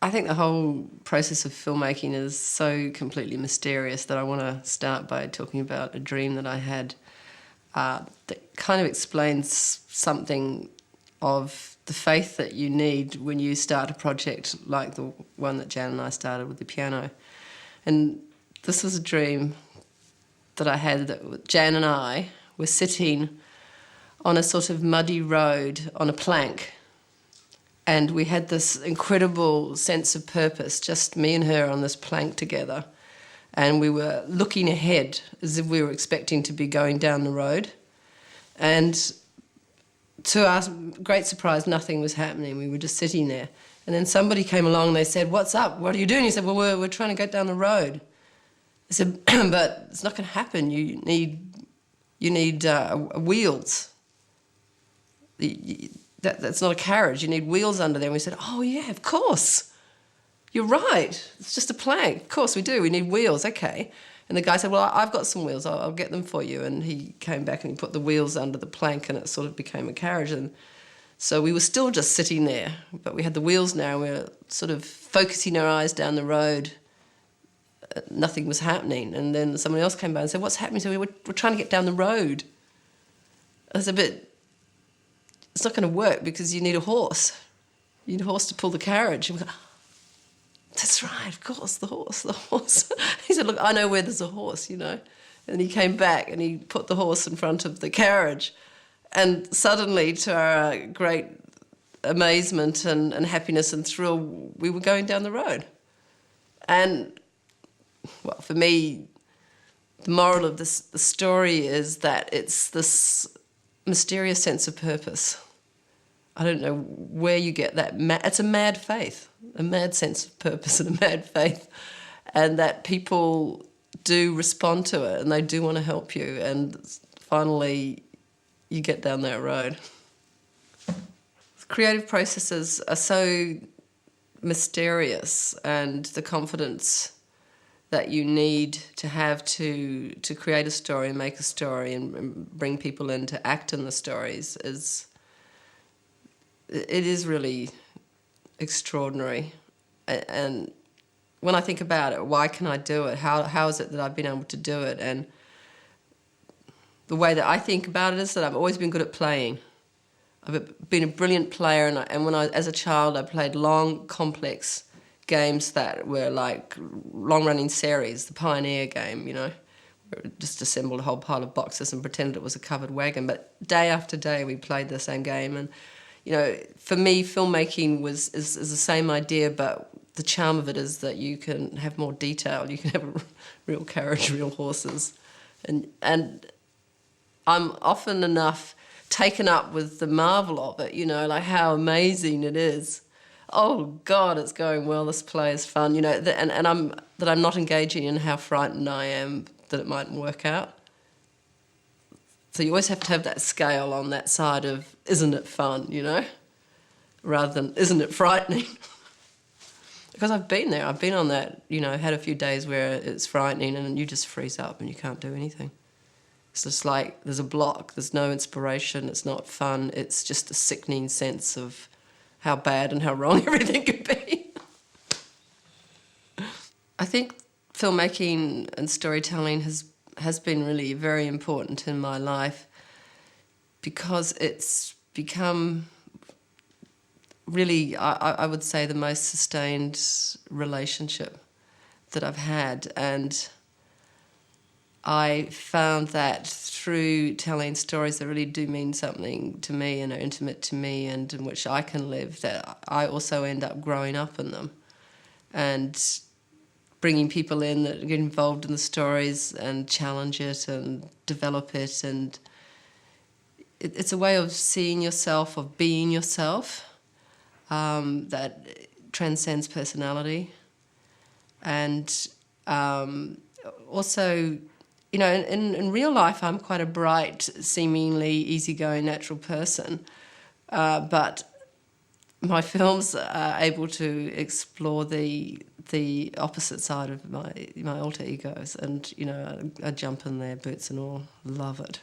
I think the whole process of filmmaking is so completely mysterious that I want to start by talking about a dream that I had that kind of explains something of the faith that you need when you start a project like the one that Jan and I started with the piano. And this was a dream that I had that Jan and I were sitting on a sort of muddy road on a plank, and we had this incredible sense of purpose, just me and her on this plank together, and we were looking ahead as if we were expecting to be going down the road. And to our great surprise, nothing was happening. We were just sitting there. And then somebody came along and they said, "What's up? What are you doing?" He said, "Well, we're trying to go down the road." I said, "But it's not going to happen. You need wheels. That's not a carriage. You need wheels under there." And we said, "Oh, yeah, of course. You're right. It's just a plank. Of course we do. We need wheels. Okay." And the guy said, "Well, I've got some wheels. I'll get them for you." And he came back and he put the wheels under the plank, and it sort of became a carriage. And so we were still just sitting there, but we had the wheels now, and we were sort of focusing our eyes down the road. Nothing was happening. And then someone else came by and said, "What's happening?" So we're trying to get down the road. I was a bit... It's not going to work because you need a horse. You need a horse to pull the carriage. And we go, "That's right, of course, the horse." He said, "Look, I know where there's a horse, you know." And he came back and he put the horse in front of the carriage. And suddenly, to our great amazement and happiness and thrill, we were going down the road. And, well, for me, the moral of the story is that it's this mysterious sense of purpose. I don't know where you get that. It's a mad faith, a mad sense of purpose and a mad faith, and that people do respond to it and they do want to help you, and finally you get down that road. Creative processes are so mysterious, and the confidence that you need to have to create a story and make a story and bring people in to act in the stories is really extraordinary. And when I think about it, why can I do it? How is it that I've been able to do it? And the way that I think about it is that I've always been good at playing. I've been a brilliant player, and when as a child, I played long, complex games that were like long-running series, the Pioneer game, you know. Just assembled a whole pile of boxes and pretended it was a covered wagon. But day after day, we played the same game. And, you know, for me, filmmaking is the same idea, but the charm of it is that you can have more detail. You can have a real carriage, real horses. And I'm often enough taken up with the marvel of it, you know, like how amazing it is. Oh God, it's going well. This play is fun, you know. And I'm not engaging in how frightened I am that it mightn't work out. So you always have to have that scale on that side of isn't it fun, you know, rather than isn't it frightening. Because I've been there. I've been on that, you know, had a few days where it's frightening and you just freeze up and you can't do anything. It's just like there's a block. There's no inspiration. It's not fun. It's just a sickening sense of how bad and how wrong everything could be. I think filmmaking and storytelling has been really very important in my life because it's become really, I would say, the most sustained relationship that I've had. And I found that through telling stories that really do mean something to me and are intimate to me and in which I can live, that I also end up growing up in them and bringing people in that get involved in the stories and challenge it and develop it. And it's a way of seeing yourself, of being yourself, that transcends personality. And also, you know, in real life, I'm quite a bright, seemingly easygoing, natural person. But my films are able to explore the opposite side of my alter egos. And, you know, I jump in there, boots and all, love it.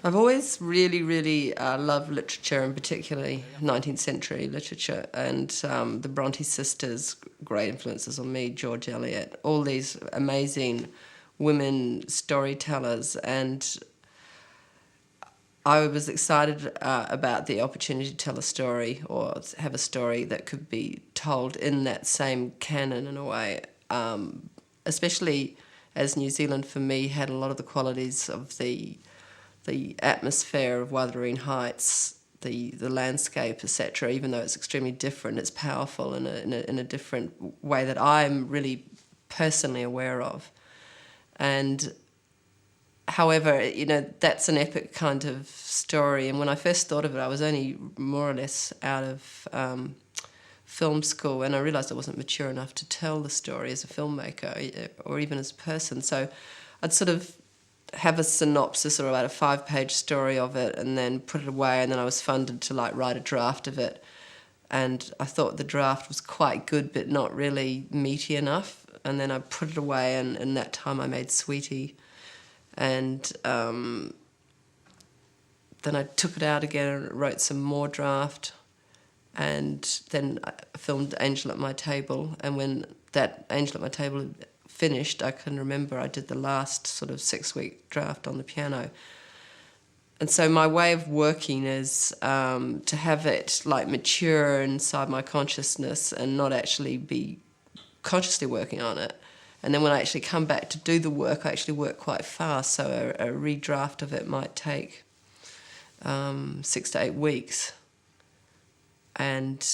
I've always really, really loved literature, and particularly 19th century literature, and the Bronte sisters, great influences on me, George Eliot, all these amazing women storytellers, and I was excited about the opportunity to tell a story or have a story that could be told in that same canon in a way, especially as New Zealand for me had a lot of the qualities of the atmosphere of Wuthering Heights, the landscape, etc. Even though it's extremely different, it's powerful in a different way that I'm really personally aware of. And however, you know, that's an epic kind of story. And when I first thought of it, I was only more or less out of film school, and I realised I wasn't mature enough to tell the story as a filmmaker or even as a person. So I'd sort of have a synopsis or about a 5-page story of it and then put it away, and then I was funded to like write a draft of it. And I thought the draft was quite good but not really meaty enough. And then I put it away, and in that time I made Sweetie. And then I took it out again and wrote some more draft. And then I filmed Angel at My Table. And when that Angel at My Table had finished, I can remember I did the last sort of 6-week draft on the piano. And so my way of working is to have it like mature inside my consciousness and not actually be consciously working on it. And then when I actually come back to do the work, I actually work quite fast. So a redraft of it might take 6 to 8 weeks. And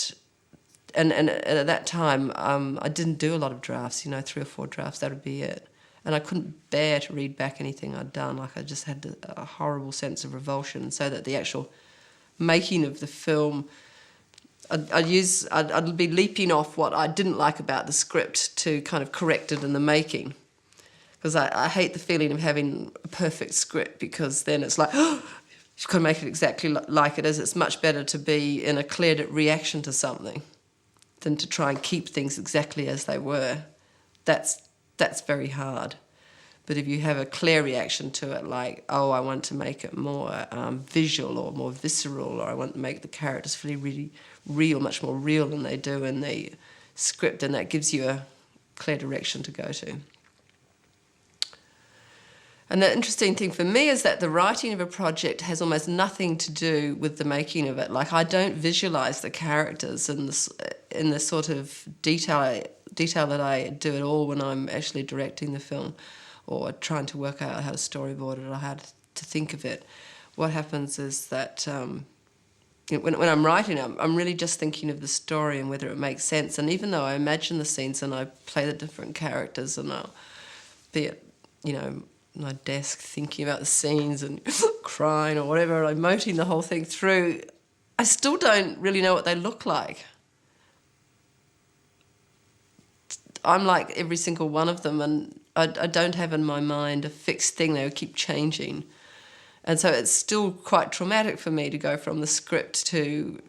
at that time, I didn't do a lot of drafts, 3 or 4 drafts, that would be it. And I couldn't bear to read back anything I'd done. Like, I just had a horrible sense of revulsion. So that the actual making of the film, I'd be leaping off what I didn't like about the script to kind of correct it in the making. Because I hate the feeling of having a perfect script, because then it's like, oh, you've got to make it exactly like it is. It's much better to be in a clear reaction to something than to try and keep things exactly as they were. That's very hard. But if you have a clear reaction to it, like, oh, I want to make it more visual or more visceral, or I want to make the characters feel really real, much more real than they do in the script, and that gives you a clear direction to go to. And the interesting thing for me is that the writing of a project has almost nothing to do with the making of it. Like, I don't visualise the characters in the sort of detail that I do at all when I'm actually directing the film or trying to work out how to storyboard it or how to think of it. What happens is that when I'm writing, I'm really just thinking of the story and whether it makes sense. And even though I imagine the scenes and I play the different characters, and I'll be at, my desk thinking about the scenes and crying or whatever, emoting the whole thing through, I still don't really know what they look like. I'm like every single one of them, and I don't have in my mind a fixed thing. They keep changing. And so it's still quite traumatic for me to go from the script to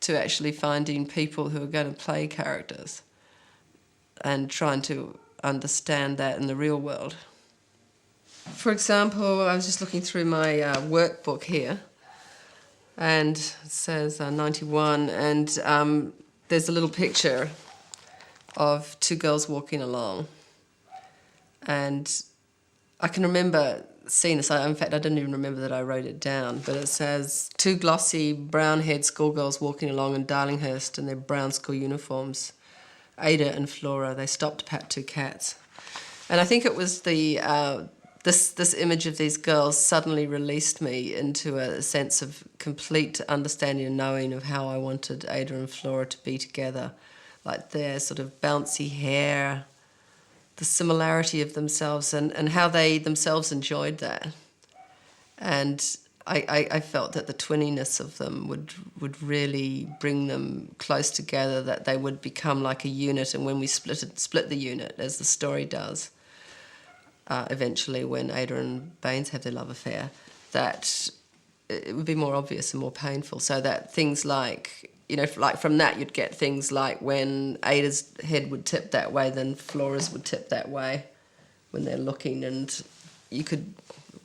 actually finding people who are going to play characters and trying to understand that in the real world. For example, I was just looking through my workbook here, and it says 91, and there's a little picture of 2 girls walking along. And I can remember seeing this. In fact, I didn't even remember that I wrote it down, but it says 2 glossy, brown-haired schoolgirls walking along in Darlinghurst in their brown school uniforms. Ada and Flora, they stopped to pat 2 cats. And I think it was this image of these girls suddenly released me into a sense of complete understanding and knowing of how I wanted Ada and Flora to be together. Like their sort of bouncy hair, the similarity of themselves, and how they themselves enjoyed that. And I felt that the twinniness of them would really bring them close together, that they would become like a unit, and when we split the unit, as the story does, eventually when Ada and Baines have their love affair, that it would be more obvious and more painful. So that things like, like from that you'd get things like when Ada's head would tip that way, then Flora's would tip that way when they're looking, and you could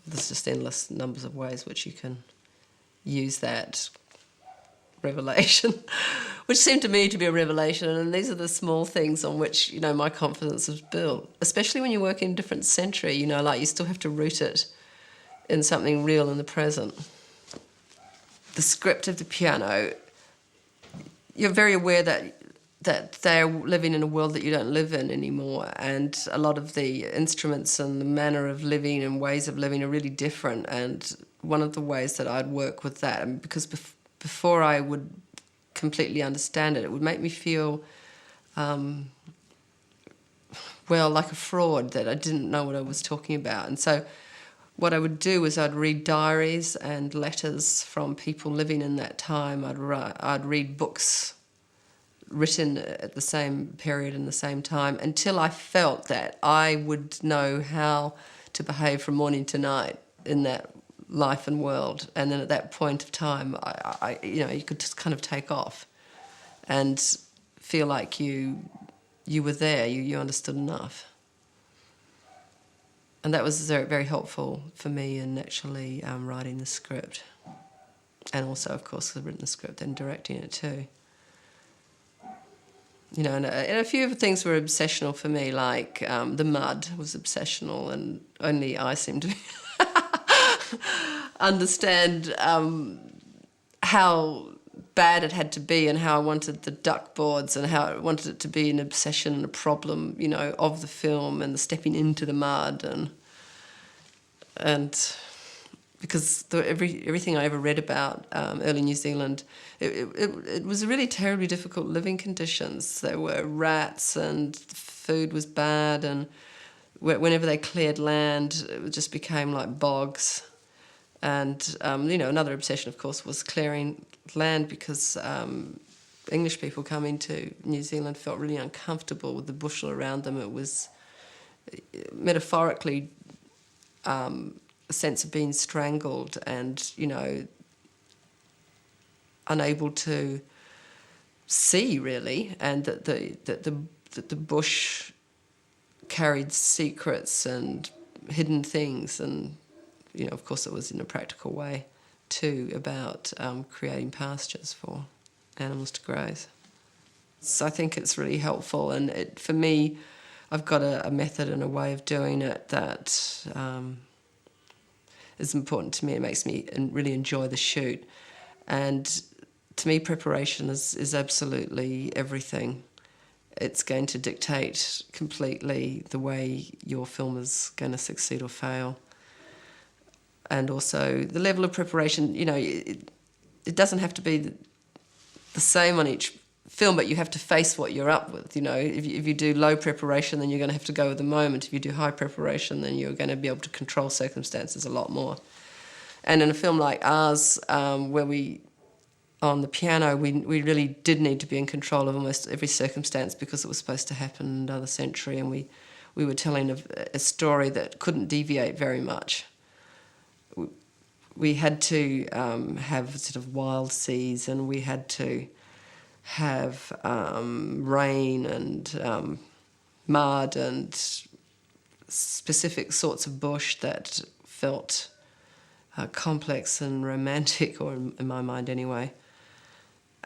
there's just endless numbers of ways which you can use that revelation, which seemed to me to be a revelation. And these are the small things on which, you know, my confidence was built, especially when you work in a different century, you know, like you still have to root it in something real in the present. The script of the piano, you're very aware that they're living in a world that you don't live in anymore, and a lot of the instruments and the manner of living and ways of living are really different. And one of the ways that I'd work with that, and because before I would completely understand it, it would make me feel, well, like a fraud, that I didn't know what I was talking about. And so what I would do is I'd read diaries and letters from people living in that time. I'd read books written at the same period and the same time, until I felt that I would know how to behave from morning to night in that life and world. And then at that point of time, I you know, you could just kind of take off and feel like you were there, you understood enough. And that was very, very helpful for me in actually writing the script. And also, of course, I've written the script and directing it too. You know, and a few of the things were obsessional for me, like the mud was obsessional, and only I seemed to understand how bad it had to be, and how I wanted the duck boards, and how I wanted it to be an obsession and a problem, you know, of the film, and the stepping into the mud, and because everything I ever read about early New Zealand, it was really terribly difficult living conditions. There were rats, and food was bad, and whenever they cleared land, it just became like bogs. And, you know, another obsession, of course, was clearing land, because English people coming to New Zealand felt really uncomfortable with the bushel around them. It was metaphorically a sense of being strangled and, you know, unable to see, really, and that the bush carried secrets and hidden things. And, you know, of course, it was in a practical way too, about creating pastures for animals to graze. So I think it's really helpful, and for me, I've got a method and a way of doing it that is important to me. It makes me really enjoy the shoot, and to me, preparation is absolutely everything. It's going to dictate completely the way your film is going to succeed or fail. And also the level of preparation, you know, it doesn't have to be the same on each film, but you have to face what you're up with. You know, if you do low preparation, then you're going to have to go with the moment. If you do high preparation, then you're going to be able to control circumstances a lot more. And in a film like ours, where on the piano, we really did need to be in control of almost every circumstance, because it was supposed to happen in another century, and we were telling a story that couldn't deviate very much. We had to have sort of wild seas, and we had to have rain and mud and specific sorts of bush that felt complex and romantic, or in my mind anyway.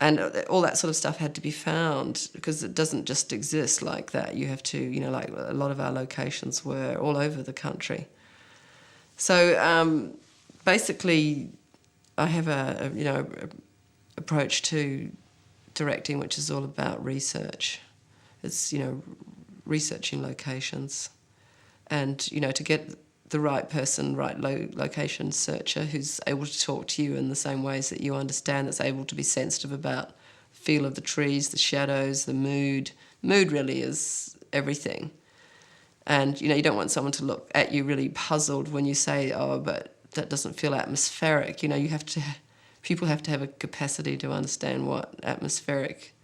And all that sort of stuff had to be found, because it doesn't just exist like that. You have to, you know, like a lot of our locations were all over the country. So basically, I have a approach to directing which is all about research. It's, you know, researching locations, and, you know, to get the right person, right location searcher who's able to talk to you in the same ways that you understand, that's able to be sensitive about feel of the trees, the shadows, the mood. Mood really is everything. And, you know, you don't want someone to look at you really puzzled when you say, oh, but that doesn't feel atmospheric. You know, people have to have a capacity to understand what atmospheric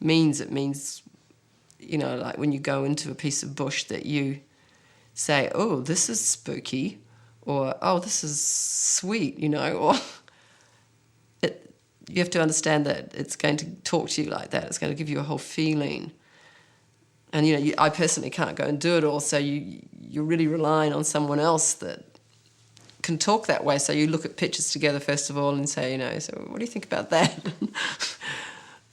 means. It means, you know, like when you go into a piece of bush that you say, oh, this is spooky, or, oh, this is sweet, you know, or you have to understand that it's going to talk to you like that. It's going to give you a whole feeling. And, you know, I personally can't go and do it all, so you're really relying on someone else that can talk that way. So you look at pictures together first of all and say, you know, so what do you think about that?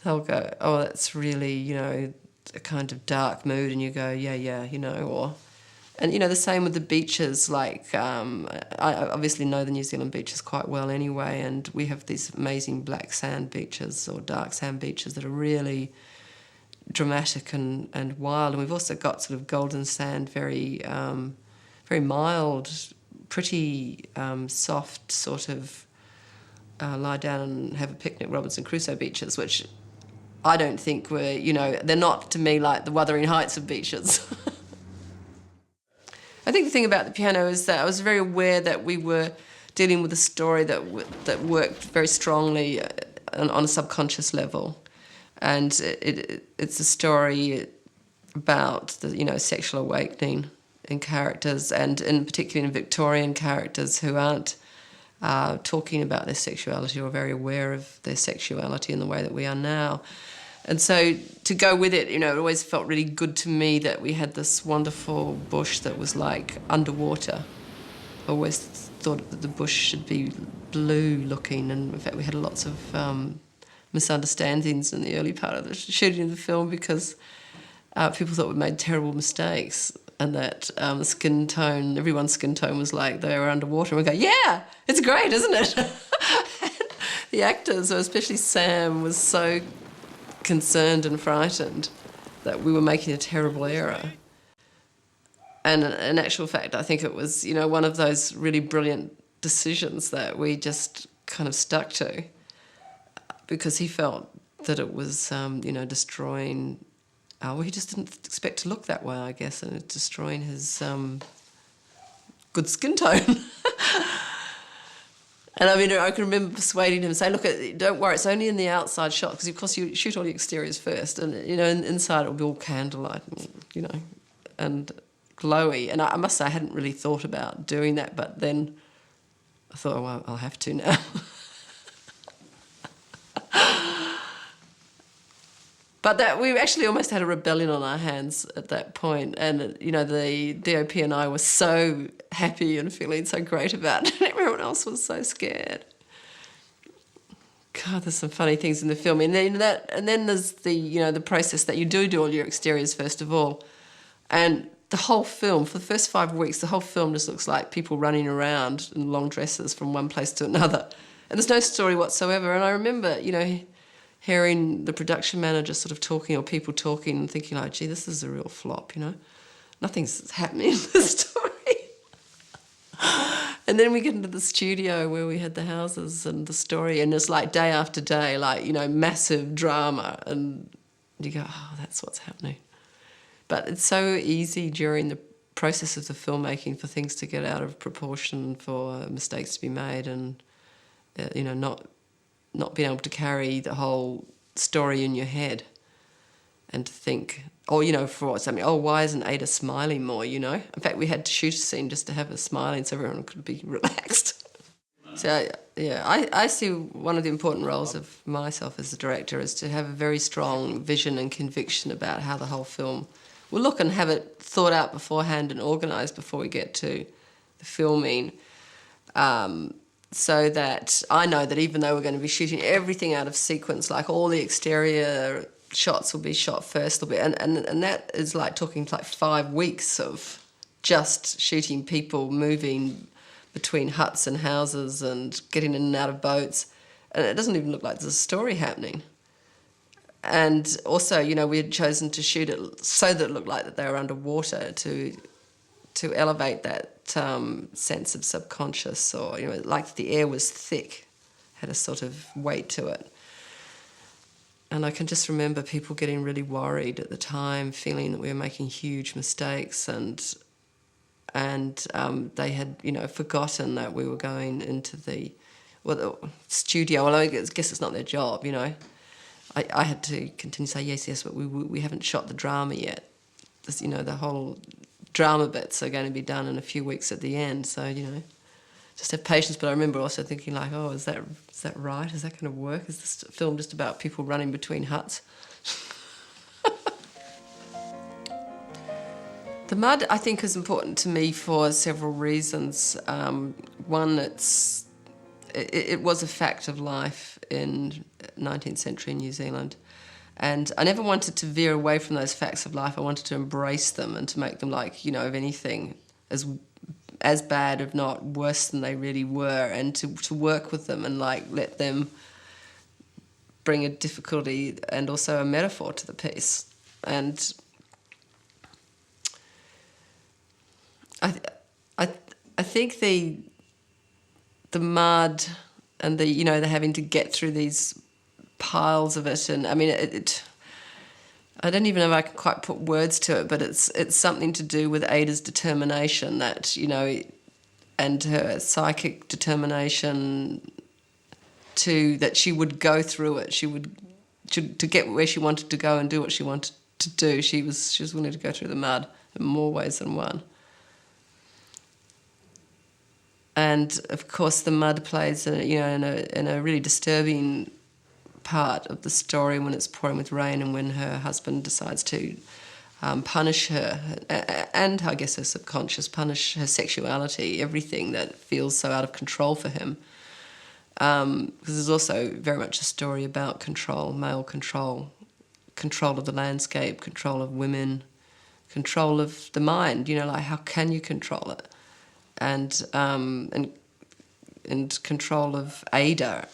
They'll go, oh, that's really, you know, a kind of dark mood, and you go, yeah, you know, or... And, you know, the same with the beaches, like, I obviously know the New Zealand beaches quite well anyway, and we have these amazing black sand beaches or dark sand beaches that are really dramatic and wild. And we've also got sort of golden sand, very mild, pretty soft sort of lie down and have a picnic Robinson Crusoe beaches, which I don't think were, you know, they're not to me like the Wuthering Heights of beaches. I think the thing about the piano is that I was very aware that we were dealing with a story that worked very strongly on a subconscious level, and it's a story about the, you know, sexual awakening in characters, and in particularly in Victorian characters who aren't talking about their sexuality or very aware of their sexuality in the way that we are now. And so to go with it, you know, it always felt really good to me that we had this wonderful bush that was like underwater. I always thought that the bush should be blue looking, and in fact we had lots of misunderstandings in the early part of the shooting of the film because people thought we made terrible mistakes, and that the skin tone, everyone's skin tone was like they were underwater, and we go, yeah, it's great, isn't it? The actors, or especially Sam, was so concerned and frightened that we were making a terrible error. And in actual fact, I think it was, you know, one of those really brilliant decisions that we just kind of stuck to, because he felt that it was, you know, destroying... well, he just didn't expect to look that way, I guess, and it's destroying his good skin tone. And I mean, I can remember persuading him, saying, look, don't worry, it's only in the outside shot, because of course you shoot all the exteriors first, and, you know, inside it'll be all candlelight, and, you know, and glowy. And I must say I hadn't really thought about doing that, but then I thought, oh, well, I'll have to now. But that we actually almost had a rebellion on our hands at that point, and, you know, the DOP and I were so happy and feeling so great about it. Everyone else was so scared. God, there's some funny things in the film, and then there's the, you know, the process that you do all your exteriors first of all, and the whole film, for the first 5 weeks, the whole film just looks like people running around in long dresses from one place to another, and there's no story whatsoever. And I remember, you know, hearing the production manager sort of talking, or people talking, and thinking like, gee, this is a real flop, you know. Nothing's happening in the story. And then we get into the studio where we had the houses and the story, and it's like day after day, like, you know, massive drama, and you go, oh, that's what's happening. But it's so easy during the process of the filmmaking for things to get out of proportion, for mistakes to be made, and, you know, not being able to carry the whole story in your head, and to think, oh, you know, for something, oh, why isn't Ada smiling more, you know? In fact, we had to shoot a scene just to have her smiling so everyone could be relaxed. So, yeah, I see one of the important roles of myself as a director is to have a very strong vision and conviction about how the whole film will look, and have it thought out beforehand and organised before we get to the filming. So that I know that even though we're going to be shooting everything out of sequence, like all the exterior shots will be shot first, and that is like talking like 5 weeks of just shooting people moving between huts and houses and getting in and out of boats, and it doesn't even look like there's a story happening. And also, you know, we had chosen to shoot it so that it looked like that they were underwater to elevate that sense of subconscious, or, you know, like the air was thick, had a sort of weight to it. And I can just remember people getting really worried at the time, feeling that we were making huge mistakes, and they had, you know, forgotten that we were going into the studio. Well, I guess it's not their job, you know. I had to continue to say, yes, but we haven't shot the drama yet. This, you know, the whole drama bits are going to be done in a few weeks at the end, so, you know, just have patience. But I remember also thinking like, oh, is that right? Is that going to work? Is this film just about people running between huts? The mud, I think, is important to me for several reasons. One, it was a fact of life in 19th century New Zealand. And I never wanted to veer away from those facts of life. I wanted to embrace them and to make them like, if anything, as bad, if not worse than they really were, and to work with them and like let them bring a difficulty and also a metaphor to the piece. And I think the mud and the having to get through these piles of it, and I mean I don't even know if I can quite put words to it, but it's something to do with Ada's determination, that and her psychic determination that she would go through it. To get where she wanted to go and do what she wanted to do. She was willing to go through the mud in more ways than one. And of course, the mud plays in a really disturbing part of the story when it's pouring with rain and when her husband decides to punish her, and I guess her subconscious, punish her sexuality, everything that feels so out of control for him. Because there's also very much a story about control, male control of the landscape, control of women, control of the mind. Like how can you control it, and control of Ada.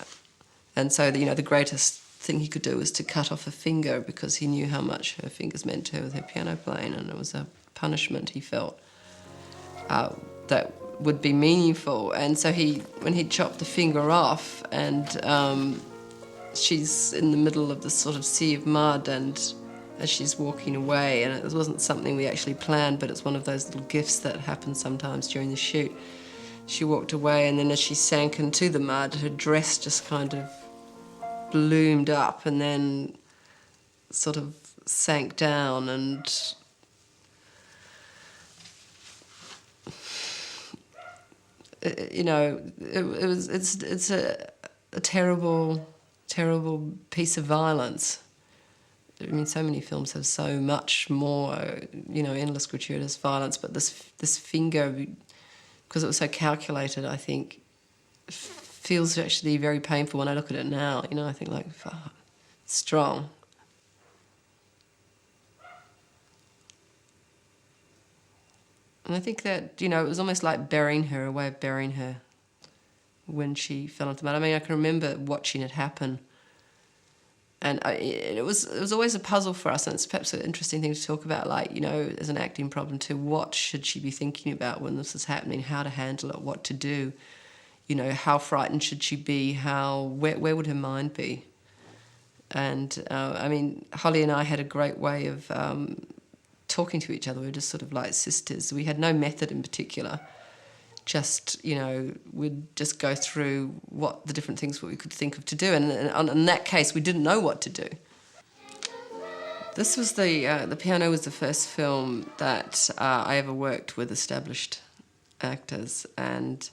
And so, the greatest thing he could do was to cut off a finger, because he knew how much her fingers meant to her with her piano playing, and it was a punishment he felt that would be meaningful. And so when he chopped the finger off, and she's in the middle of this sort of sea of mud, and as she's walking away, and it wasn't something we actually planned, but it's one of those little gifts that happen sometimes during the shoot. She walked away, and then as she sank into the mud, her dress just kind of bloomed up and then sort of sank down, and it's a terrible piece of violence. I mean, so many films have so much more, endless gratuitous violence, but this finger, because it was so calculated, I think, feels actually very painful when I look at it now. I think like, fuck, strong. And I think that, it was almost like burying her, a way of burying her when she fell into the mud. I mean, I can remember watching it happen. And it was always a puzzle for us, and it's perhaps an interesting thing to talk about, like, as an acting problem too, what should she be thinking about when this is happening, how to handle it, what to do, how frightened should she be, where would her mind be? And, I mean, Holly and I had a great way of talking to each other. We were just sort of like sisters. We had no method in particular. Just, we'd just go through what the different things we could think of to do. And in that case, we didn't know what to do. This was The Piano was the first film that I ever worked with established actors. And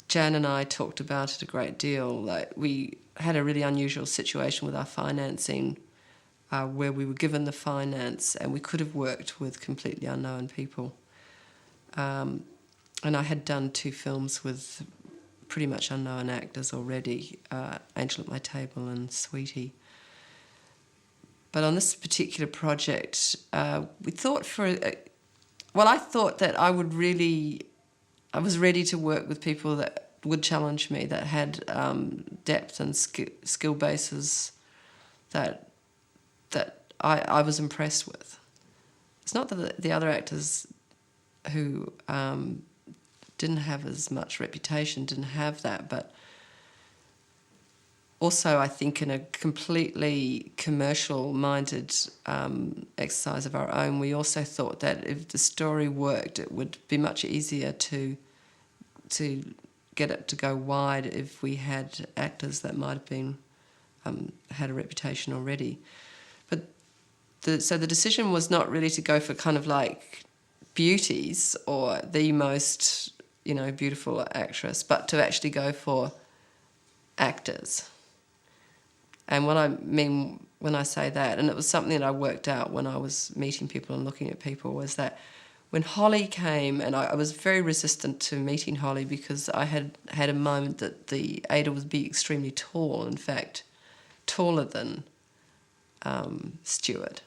Jan and I talked about it a great deal. Like, we had a really unusual situation with our financing, where we were given the finance and we could have worked with completely unknown people. And I had done 2 films with pretty much unknown actors already, Angel at My Table and Sweetie. But on this particular project, we thought I thought that I was ready to work with people that would challenge me, that had depth and skill bases that I was impressed with. It's not that the other actors who didn't have as much reputation didn't have that, but also I think in a completely commercial-minded exercise of our own, we also thought that if the story worked, it would be much easier to get it to go wide if we had actors that might have been had a reputation already. But so the decision was not really to go for kind of like beauties or the most beautiful actress, but to actually go for actors. And what I mean when I say that, and it was something that I worked out when I was meeting people and looking at people, was that when Holly came, and I was very resistant to meeting Holly because I had a moment that the Ada would be extremely tall, in fact, taller than Stuart,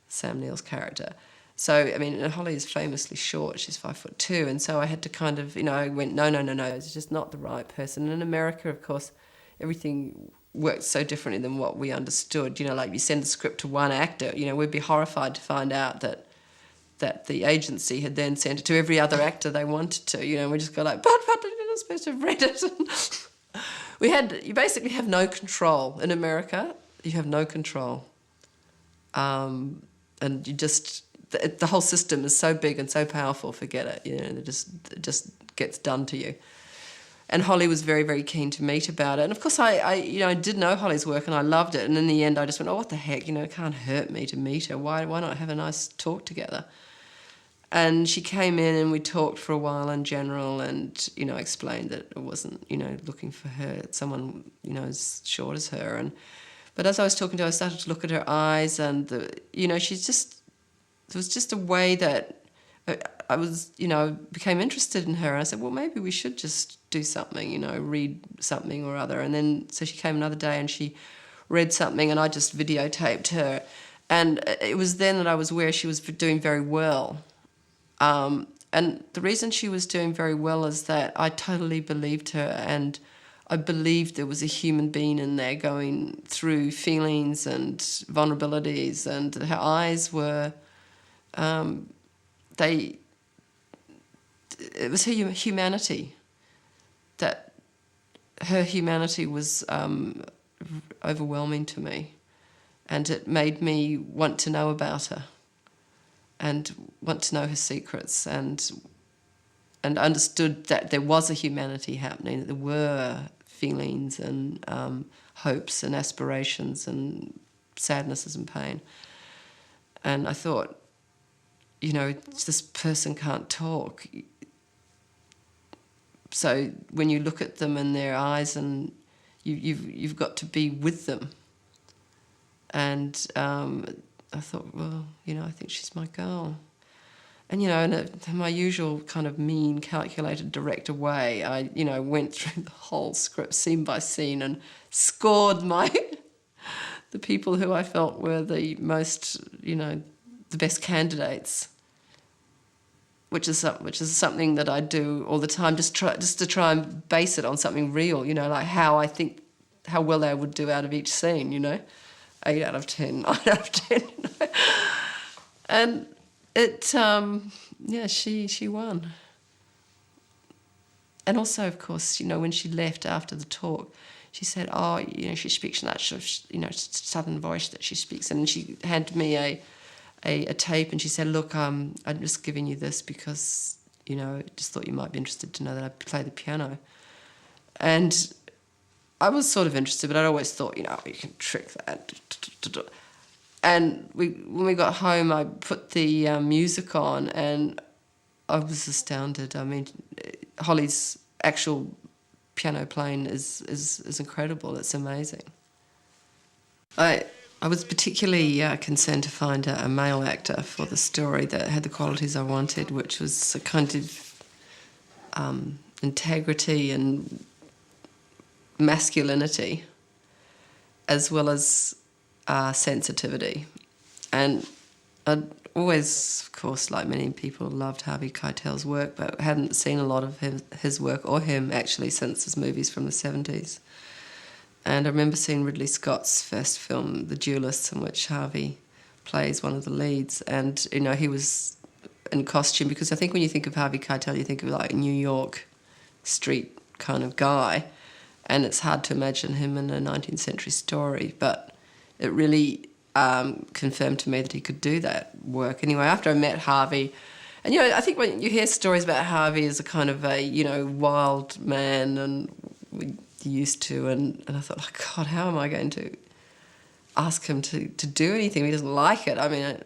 Sam Neill's character. So, I mean, and Holly is famously short. She's 5'2", and so I had to kind of, I went, no, it's just not the right person. And in America, of course, everything works so differently than what we understood. Like you send a script to one actor, we'd be horrified to find out that the agency had then sent it to every other actor they wanted to. We just go like, but you're not supposed to have read it. You basically have no control in America. You have no control, and you just. The whole system is so big and so powerful, forget it. It just gets done to you. And Holly was very, very keen to meet about it. And of course, I did know Holly's work and I loved it. And in the end, I just went, oh, what the heck? It can't hurt me to meet her. Why not have a nice talk together? And she came in and we talked for a while in general and, explained that it wasn't, looking for her, someone, as short as her. But as I was talking to her, I started to look at her eyes and, she's just... There was just a way that I was, became interested in her. And I said, well, maybe we should just do something, read something or other. And then, so she came another day and she read something and I just videotaped her. And it was then that I was aware she was doing very well. And the reason she was doing very well is that I totally believed her and I believed there was a human being in there going through feelings and vulnerabilities, and her eyes were... it was her humanity, that her humanity was overwhelming to me, and it made me want to know about her and want to know her secrets, and understood that there was a humanity happening, that there were feelings and hopes and aspirations and sadnesses and pain. And I thought, this person can't talk. So when you look at them in their eyes, and you've got to be with them. And I thought, well, I think she's my girl. And in my usual kind of mean, calculated, director way, I went through the whole script scene by scene and scored the people who I felt were the most, the best candidates, which is something that I do all the time, just to try and base it on something real, like how I think how well they would do out of each scene, 8 out of 10, 9 out of 10, and it she won. And also, of course, when she left after the talk, she said, oh, she speaks that sort of, southern voice that she speaks, and she handed me a tape, and she said, look, I'm just giving you this because, just thought you might be interested to know that I play the piano. And I was sort of interested, but I'd always thought, you can trick that. And when we got home, I put the music on, and I was astounded. I mean, Holly's actual piano playing is incredible. It's amazing. I was particularly concerned to find a male actor for the story that had the qualities I wanted, which was a kind of integrity and masculinity, as well as sensitivity. And I'd always, of course, like many people, loved Harvey Keitel's work, but hadn't seen a lot of his work, or him actually, since his movies from the 70s. And I remember seeing Ridley Scott's first film, The Duelists, in which Harvey plays one of the leads. And, he was in costume, because I think when you think of Harvey Keitel, you think of like a New York street kind of guy. And it's hard to imagine him in a 19th century story. But it really confirmed to me that he could do that work. Anyway, after I met Harvey, and, I think when you hear stories about Harvey as a kind of a, wild man, and we used to, and I thought, oh God, how am I going to ask him to do anything? He doesn't like it. I mean,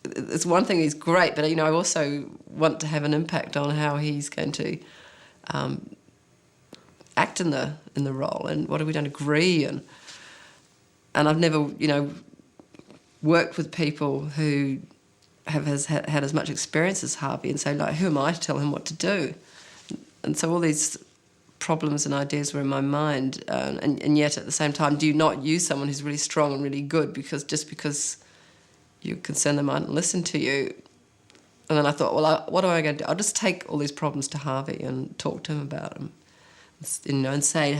it's one thing, he's great, but I also want to have an impact on how he's going to act in the role, and what if we don't agree, and I've never worked with people who has had as much experience as Harvey and say, like, who am I to tell him what to do? And so all these problems and ideas were in my mind, and yet at the same time, do you not use someone who's really strong and really good because you concern them mightn't listen to you? And then I thought, well, what am I going to do? I'll just take all these problems to Harvey and talk to him about them, and say,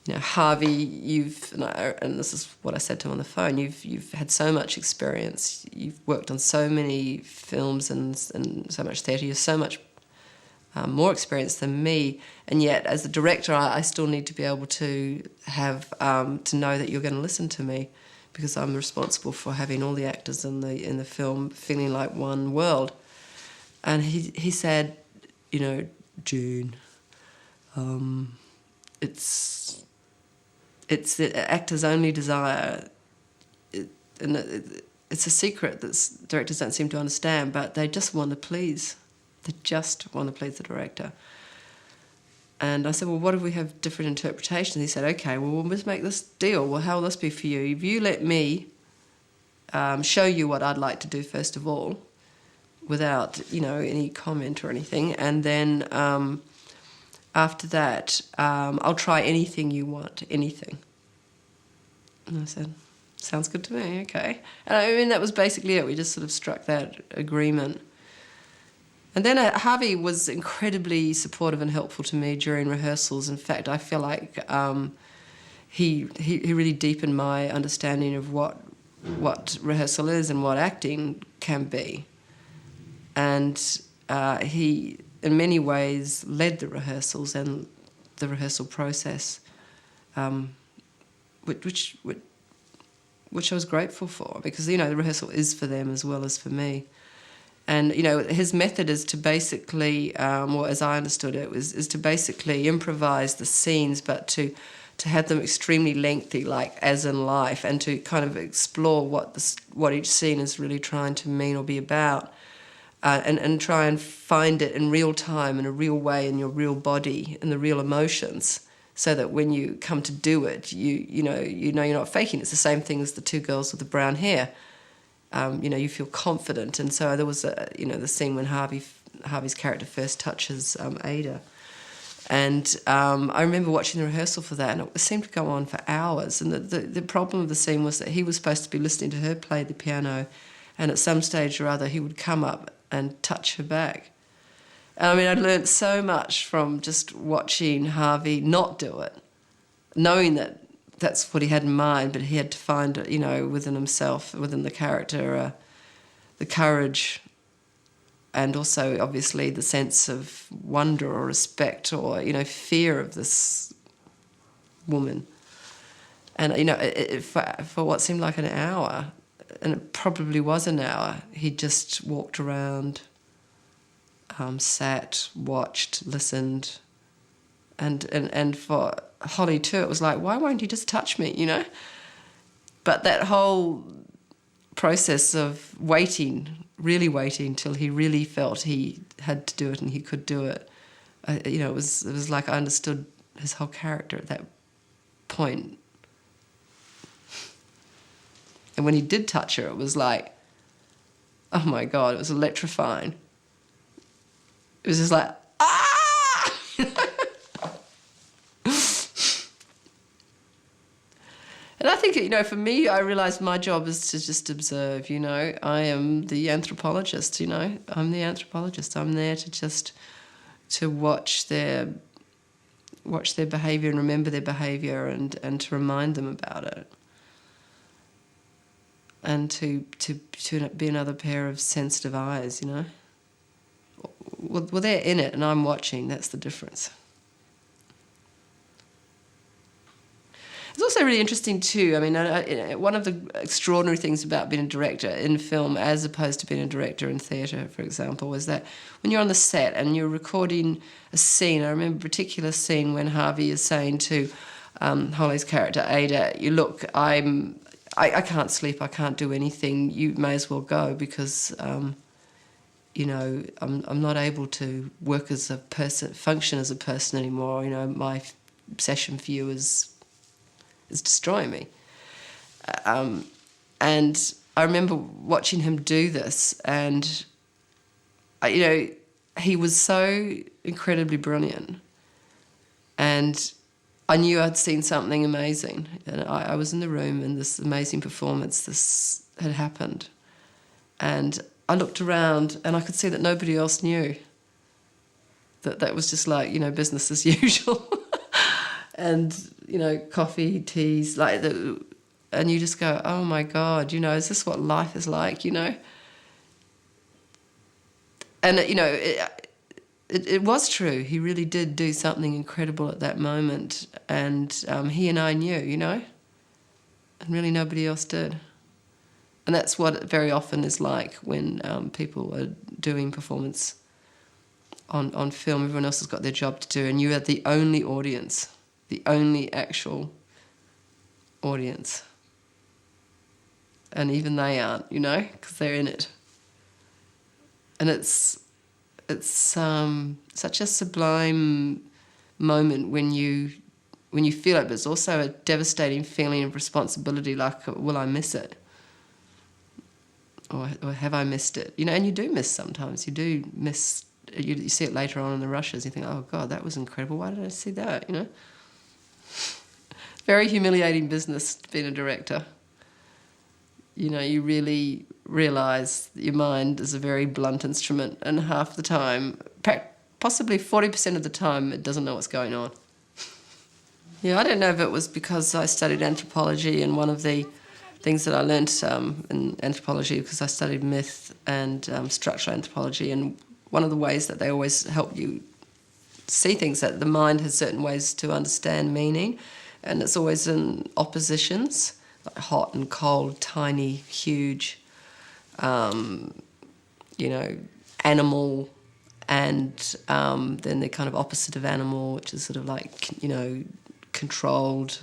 Harvey, and this is what I said to him on the phone, you've had so much experience, you've worked on so many films and so much theatre, you're so much more experience than me, and yet as a director I still need to be able to have to know that you're going to listen to me, because I'm responsible for having all the actors in the film feeling like one world. And he said, June, it's the actor's only desire, it's a secret that directors don't seem to understand, but they just want to please. They just want to please the director. And I said, well, what if we have different interpretations? He said, okay, well, we'll just make this deal. Well, how will this be for you? If you let me show you what I'd like to do, first of all, without, any comment or anything, and then after that, I'll try anything you want, anything. And I said, sounds good to me, okay. And I mean, that was basically it. We just sort of struck that agreement. And then Harvey was incredibly supportive and helpful to me during rehearsals. In fact, I feel like he really deepened my understanding of what rehearsal is and what acting can be. And he, in many ways, led the rehearsals and the rehearsal process, which I was grateful for, because, the rehearsal is for them as well as for me. And, his method is to basically, or as I understood it, is to basically improvise the scenes, but to have them extremely lengthy, like as in life, and to kind of explore what each scene is really trying to mean or be about, and try and find it in real time, in a real way, in your real body, in the real emotions, so that when you come to do it, you know you're not faking. It's the same thing as the two girls with the brown hair. You feel confident, and so there was the scene when Harvey's character first touches Ada, and I remember watching the rehearsal for that, and it seemed to go on for hours. And the problem of the scene was that he was supposed to be listening to her play the piano, and at some stage or other he would come up and touch her back. And I mean, I'd learnt so much from just watching Harvey not do it, knowing that that's what he had in mind, but he had to find, within himself, within the character, the courage, and also obviously the sense of wonder or respect or, fear of this woman. And, for what seemed like an hour, and it probably was an hour, he just walked around, sat, watched, listened, and for Holly too, it was like, why won't he just touch me, But that whole process of waiting, really waiting till he really felt he had to do it and he could do it, it was like I understood his whole character at that point. And when he did touch her, it was like, oh my God, it was electrifying. It was just like, ah! And I think, for me, I realised my job is to just observe, I am the anthropologist, I'm the anthropologist. I'm there to watch their behaviour and remember their behaviour and to remind them about it. And to be another pair of sensitive eyes, Well, they're in it and I'm watching, that's the difference. It's also really interesting too, one of the extraordinary things about being a director in film as opposed to being a director in theatre, for example, was that when you're on the set and you're recording a scene, I remember a particular scene when Harvey is saying to Holly's character, Ada, look, I can't sleep, I can't do anything, you may as well go because, I'm not able to work as a person, function as a person anymore, my obsession for you is destroying me. And I remember watching him do this, and he was so incredibly brilliant, and I knew I'd seen something amazing, and I was in the room, and this amazing performance, this had happened, and I looked around, and I could see that nobody else knew that was just like, business as usual, and coffee, teas, and you just go, oh my God, is this what life is like, And it was true. He really did do something incredible at that moment, and he and I knew, and really nobody else did. And that's what it very often is like when people are doing performance on film. Everyone else has got their job to do, and you are the only audience, the only actual audience. And even they aren't, because they're in it. And it's such a sublime moment when you feel it, but it's also a devastating feeling of responsibility, like, will I miss it? Or have I missed it? And you do miss sometimes. You do miss, you see it later on in the rushes, you think, oh God, that was incredible, why did I see that, Very humiliating business, being a director. You really realise that your mind is a very blunt instrument, and half the time, possibly 40% of the time, it doesn't know what's going on. Yeah, I don't know if it was because I studied anthropology, and one of the things that I learnt in anthropology, because I studied myth and structural anthropology, and one of the ways that they always help you see things, that the mind has certain ways to understand meaning, and it's always in oppositions, like hot and cold, tiny, huge, animal, and then the kind of opposite of animal, which is sort of like, controlled.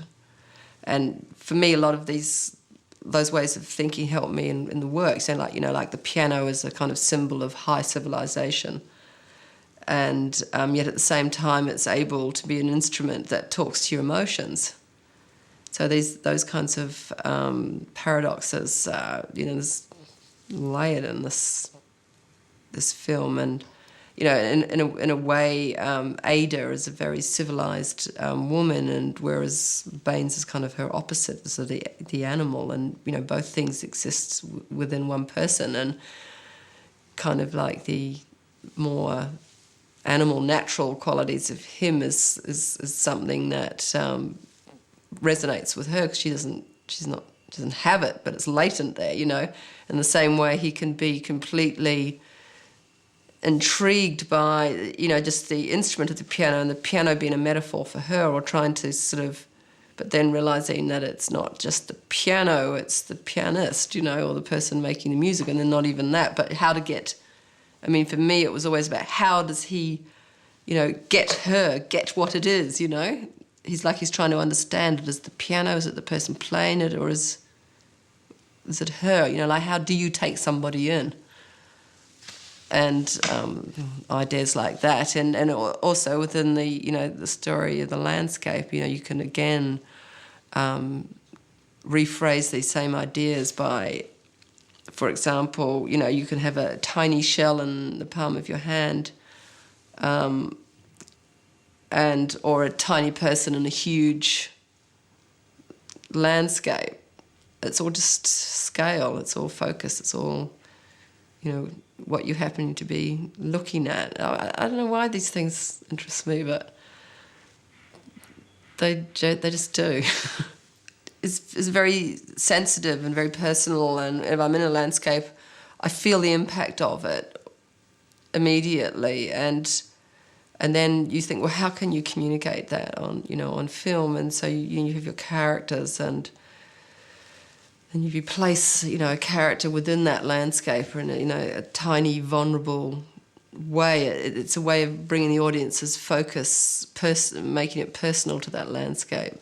And for me, a lot of those ways of thinking help me in the work. So like the piano is a kind of symbol of high civilization, and yet at the same time it's able to be an instrument that talks to your emotions. So those kinds of paradoxes, there's layered in this film, and in a way, Ada is a very civilized woman, and whereas Baines is kind of her opposite, so the animal, and both things exist within one person, and kind of like the more animal, natural qualities of him is something that resonates with her, because she doesn't have it, but it's latent there, in the same way he can be completely intrigued by, just the instrument of the piano, and the piano being a metaphor for her, or trying to sort of, but then realising that it's not just the piano, it's the pianist, or the person making the music, and then not even that, but how to get, for me it was always about how does he, get what it is, He's trying to understand it. Is the piano, is it the person playing it, or is it her? How do you take somebody in? And ideas like that, and also within the the story of the landscape, you can again rephrase these same ideas by, for example, you can have a tiny shell in the palm of your hand, or a tiny person in a huge landscape. It's all just scale. It's all focus. It's all what you happen to be looking at. I don't know why these things interest me, but they just do. It's very sensitive and very personal, and if I'm in a landscape, I feel the impact of it immediately, and then you think, well, how can you communicate that on film? And so you have your characters, and if you place a character within that landscape, or in a tiny vulnerable way, it's a way of bringing the audience's focus, making it personal to that landscape.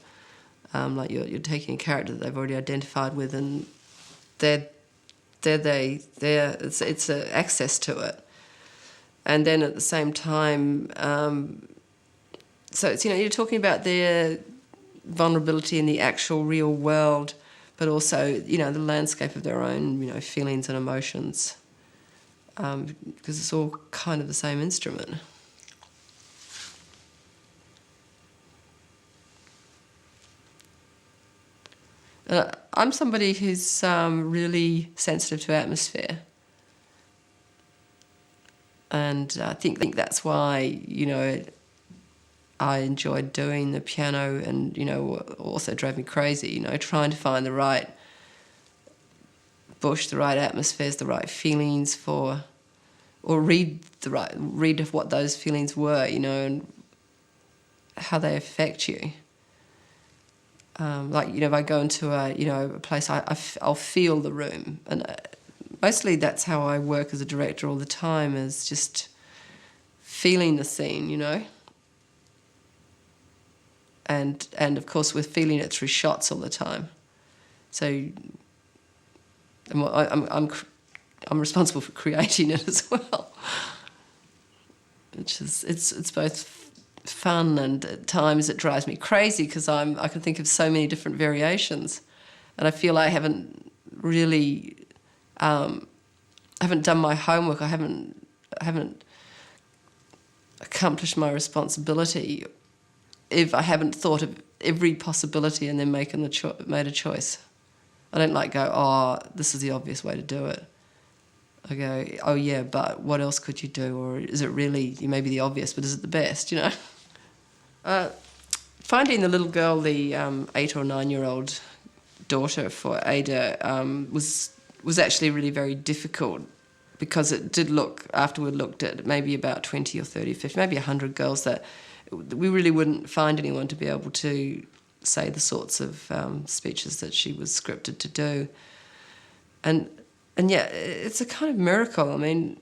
Like you're taking a character that they've already identified with, and it's access to it. And then at the same time, so it's you're talking about their vulnerability in the actual real world, but also, you know, the landscape of their own, you know, feelings and emotions, because it's all kind of the same instrument. I'm somebody who's really sensitive to atmosphere. And I think that's why, you know, I enjoyed doing the piano, and, you know, also drove me crazy, you know, trying to find the right bush, the right atmospheres, the right feelings for, or read of what those feelings were, you know, and how they affect you. Like, you know, if I go into a place, I'll feel the room, and mostly that's how I work as a director all the time, is just feeling the scene, you know. And of course we're feeling it through shots all the time. So I'm responsible for creating it as well, which is it's both fun, and at times it drives me crazy because I can think of so many different variations, and I feel I haven't really haven't done my homework. I haven't accomplished my responsibility if I haven't thought of every possibility and then made a choice. I don't like go, oh, this is the obvious way to do it. I go, oh yeah, but what else could you do? Or is it really, maybe the obvious, but is it the best, you know? Finding the little girl, the 8 or 9-year-old daughter for Ada, was actually really very difficult, because it did look, after we looked at maybe about 20 or 30, 50, maybe 100 girls, that we really wouldn't find anyone to be able to say the sorts of speeches that she was scripted to do. And yeah, it's a kind of miracle. I mean,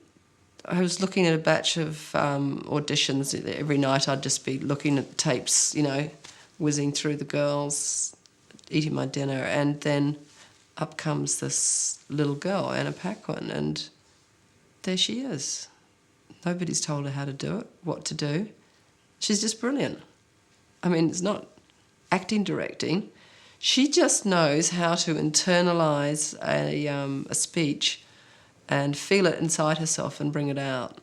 I was looking at a batch of auditions. Every night I'd just be looking at tapes, you know, whizzing through the girls, eating my dinner, and then up comes this little girl, Anna Paquin, and there she is. Nobody's told her how to do it, what to do. She's just brilliant. I mean, it's not acting, directing. She just knows how to internalise a speech and feel it inside herself and bring it out.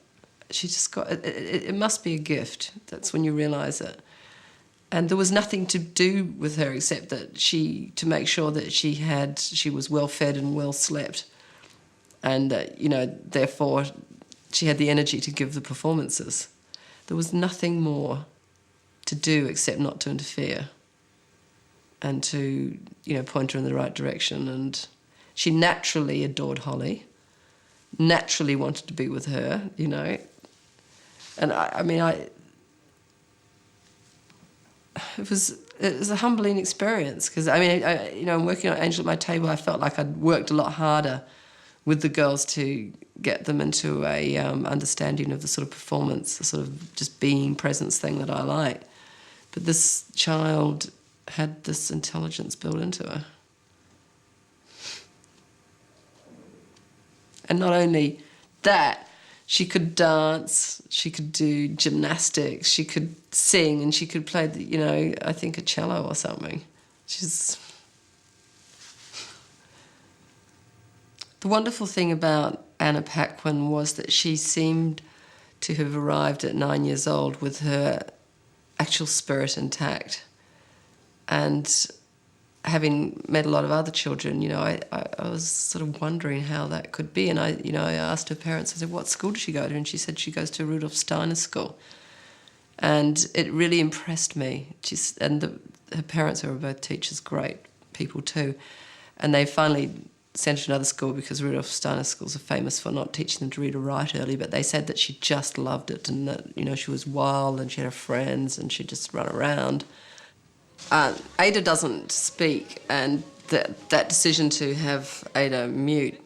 She just got it. It must be a gift. That's when you realise it. And there was nothing to do with her except that to make sure that she was well fed and well slept, and you know, therefore she had the energy to give the performances. There was nothing more to do except not to interfere and to, you know, point her in the right direction. And she naturally adored Holly, naturally wanted to be with her, you know. And it was a humbling experience, because I mean, you know, working on Angel at My Table, I felt like I'd worked a lot harder with the girls to get them into a understanding of the sort of performance, the sort of just being presence thing that I like. But this child had this intelligence built into her. And not only that, she could dance, she could do gymnastics, she could sing, and she could play, you know, I think a cello or something. The wonderful thing about Anna Paquin was that she seemed to have arrived at 9 years old with her actual spirit intact. And having met a lot of other children, you know, I was sort of wondering how that could be. And I asked her parents, I said, what school does she go to? And she said she goes to Rudolf Steiner School. And it really impressed me. Her parents, who were both teachers, great people too. And they finally sent her to another school, because Rudolf Steiner schools are famous for not teaching them to read or write early, but they said that she just loved it, and that, you know, she was wild and she had her friends and she'd just run around. Ada doesn't speak, and that decision to have Ada mute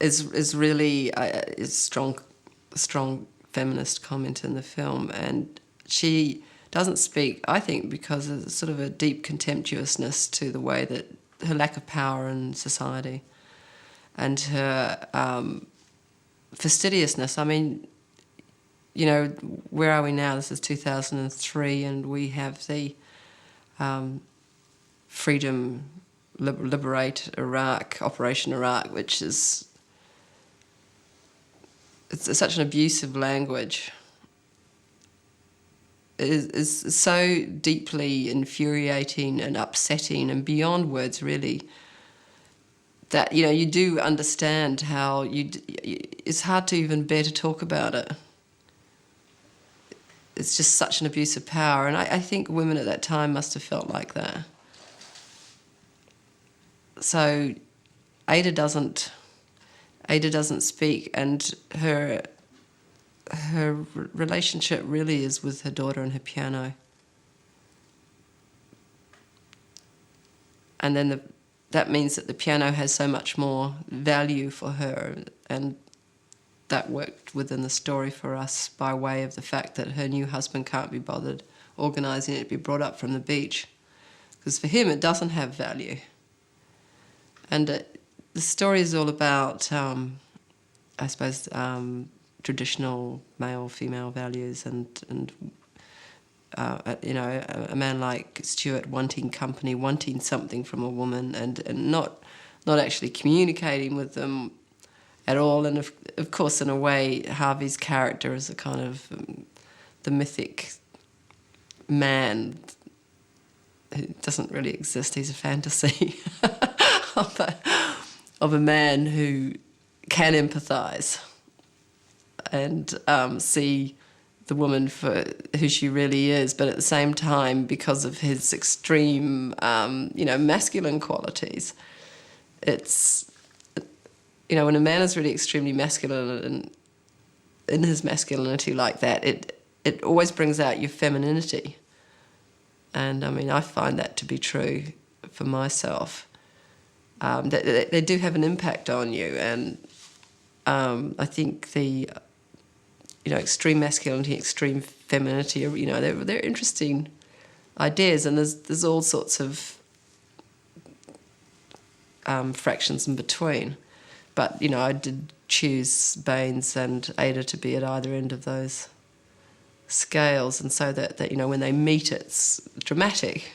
is really a strong feminist comment in the film. And she doesn't speak, I think, because of sort of a deep contemptuousness to the way that her lack of power in society and her fastidiousness. I mean, you know, where are we now? This is 2003, and we have the freedom liberate Iraq, Operation Iraq, which is it's such an abusive language. It is so deeply infuriating and upsetting and beyond words, really, that, you know, you do understand how it's hard to even bear to talk about it. It's just such an abuse of power, and I think women at that time must have felt like that. So Ada doesn't speak, and her relationship really is with her daughter and her piano. And then that means that the piano has so much more value for her, and that worked within the story for us by way of the fact that her new husband can't be bothered organising it to be brought up from the beach, because for him it doesn't have value. And the story is all about, I suppose, traditional male-female values, and you know, a man like Stuart wanting company, wanting something from a woman, and not actually communicating with them at all. And of course, in a way, Harvey's character is a kind of the mythic man who doesn't really exist. He's a fantasy of a man who can empathise and see the woman for who she really is, but at the same time, because of his extreme, you know, masculine qualities, it's, you know, when a man is really extremely masculine and in his masculinity like that, it always brings out your femininity. And I mean, I find that to be true for myself. They do have an impact on you, and I think the, you know, extreme masculinity, extreme femininity, you know, they're interesting ideas, and there's all sorts of fractions in between. But, you know, I did choose Baines and Ada to be at either end of those scales, and so that you know, when they meet, it's dramatic.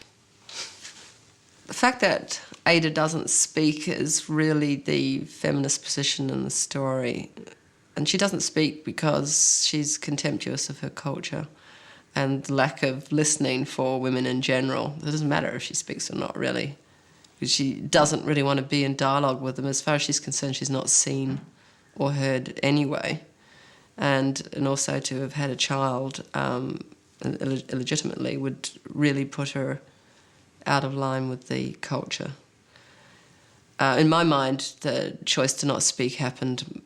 The fact that Ada doesn't speak is really the feminist position in the story. And she doesn't speak because she's contemptuous of her culture and lack of listening for women in general. It doesn't matter if she speaks or not, really, because she doesn't really want to be in dialogue with them. As far as she's concerned, she's not seen or heard anyway. And also to have had a child illegitimately would really put her out of line with the culture. In my mind, the choice to not speak happened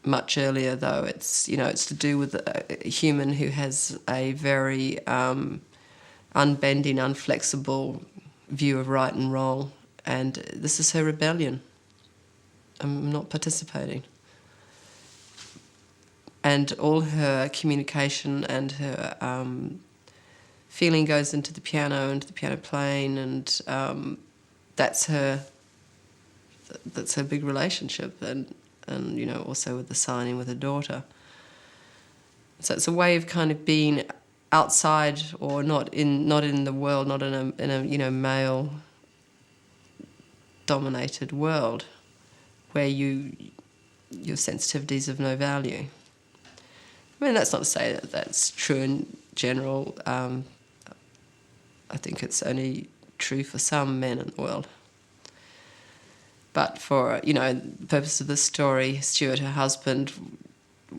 much earlier, though. It's, you know, it's to do with a human who has a very unbending, unflexible view of right and wrong, and this is her rebellion. I'm not participating. And all her communication and her feeling goes into the piano, into the piano playing, and that's her big relationship, and you know, also with the signing with her daughter. So it's a way of kind of being outside, or not in the world, not in a you know, male dominated world where your sensitivities of no value. I mean, that's not to say that that's true in general. I think it's only true for some men in the world. But for, you know, the purpose of this story, Stuart, her husband,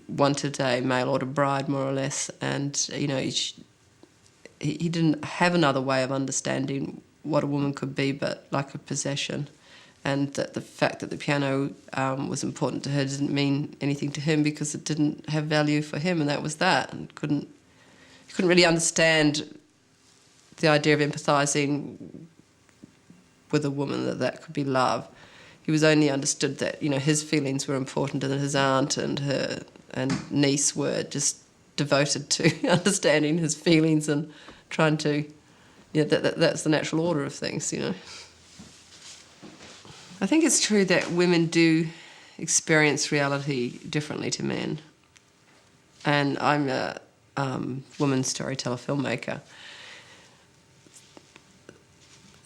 wanted a mail-order bride, more or less, and, you know, he didn't have another way of understanding what a woman could be but like a possession, and that the fact that the piano was important to her didn't mean anything to him because it didn't have value for him, and that was that. And he couldn't really understand the idea of empathising with a woman, that could be love. He was only understood that, you know, his feelings were important, and that his aunt and her and niece were just devoted to understanding his feelings and trying to, you know, that's the natural order of things, you know. I think it's true that women do experience reality differently to men. And I'm a woman storyteller, filmmaker.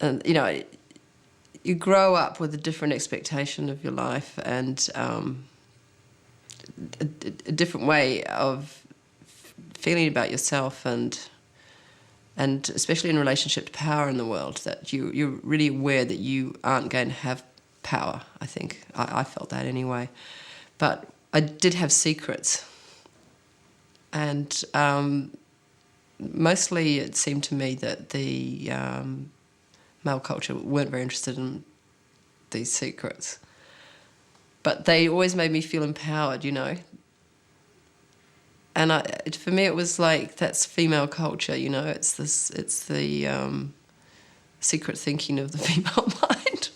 And, you know, you grow up with a different expectation of your life and a different way of feeling about yourself, and especially in relationship to power in the world, that you're really aware that you aren't going to have power. I think I felt that anyway, but I did have secrets, and mostly it seemed to me that the male culture weren't very interested in these secrets, but they always made me feel empowered, you know. And for me, it was like, that's female culture, you know. It's the secret thinking of the female mind.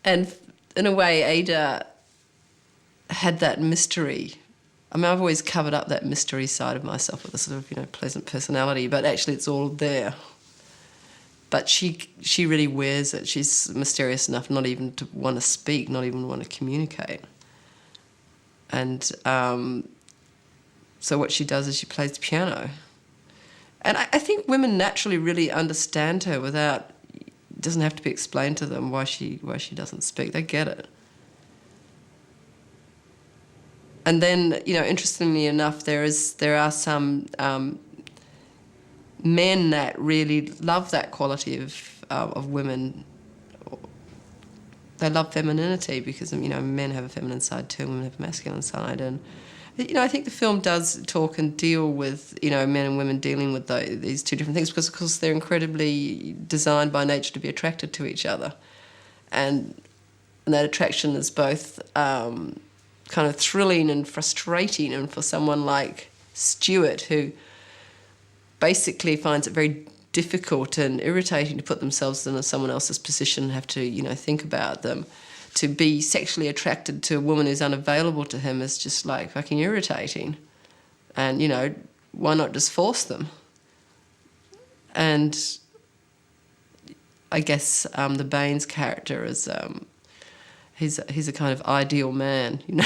And in a way, Ada had that mystery. I mean, I've always covered up that mystery side of myself with a sort of, you know, pleasant personality, but actually it's all there. But she really wears it. She's mysterious enough not even to want to speak, not even want to communicate. And so what she does is she plays the piano. And I think women naturally really understand her without, it doesn't have to be explained to them why she doesn't speak. They get it. And then, you know, interestingly enough, there are some men that really love that quality of women. They love femininity because, you know, men have a feminine side too, women have a masculine side. And, you know, I think the film does talk and deal with, you know, men and women dealing with these two different things because, of course, they're incredibly designed by nature to be attracted to each other. And that attraction is both kind of thrilling and frustrating, and for someone like Stuart, who basically finds it very difficult and irritating to put themselves in someone else's position and have to, you know, think about them, to be sexually attracted to a woman who's unavailable to him is just like fucking irritating. And, you know, why not just force them? And I guess the Baines character is he's a kind of ideal man, you know,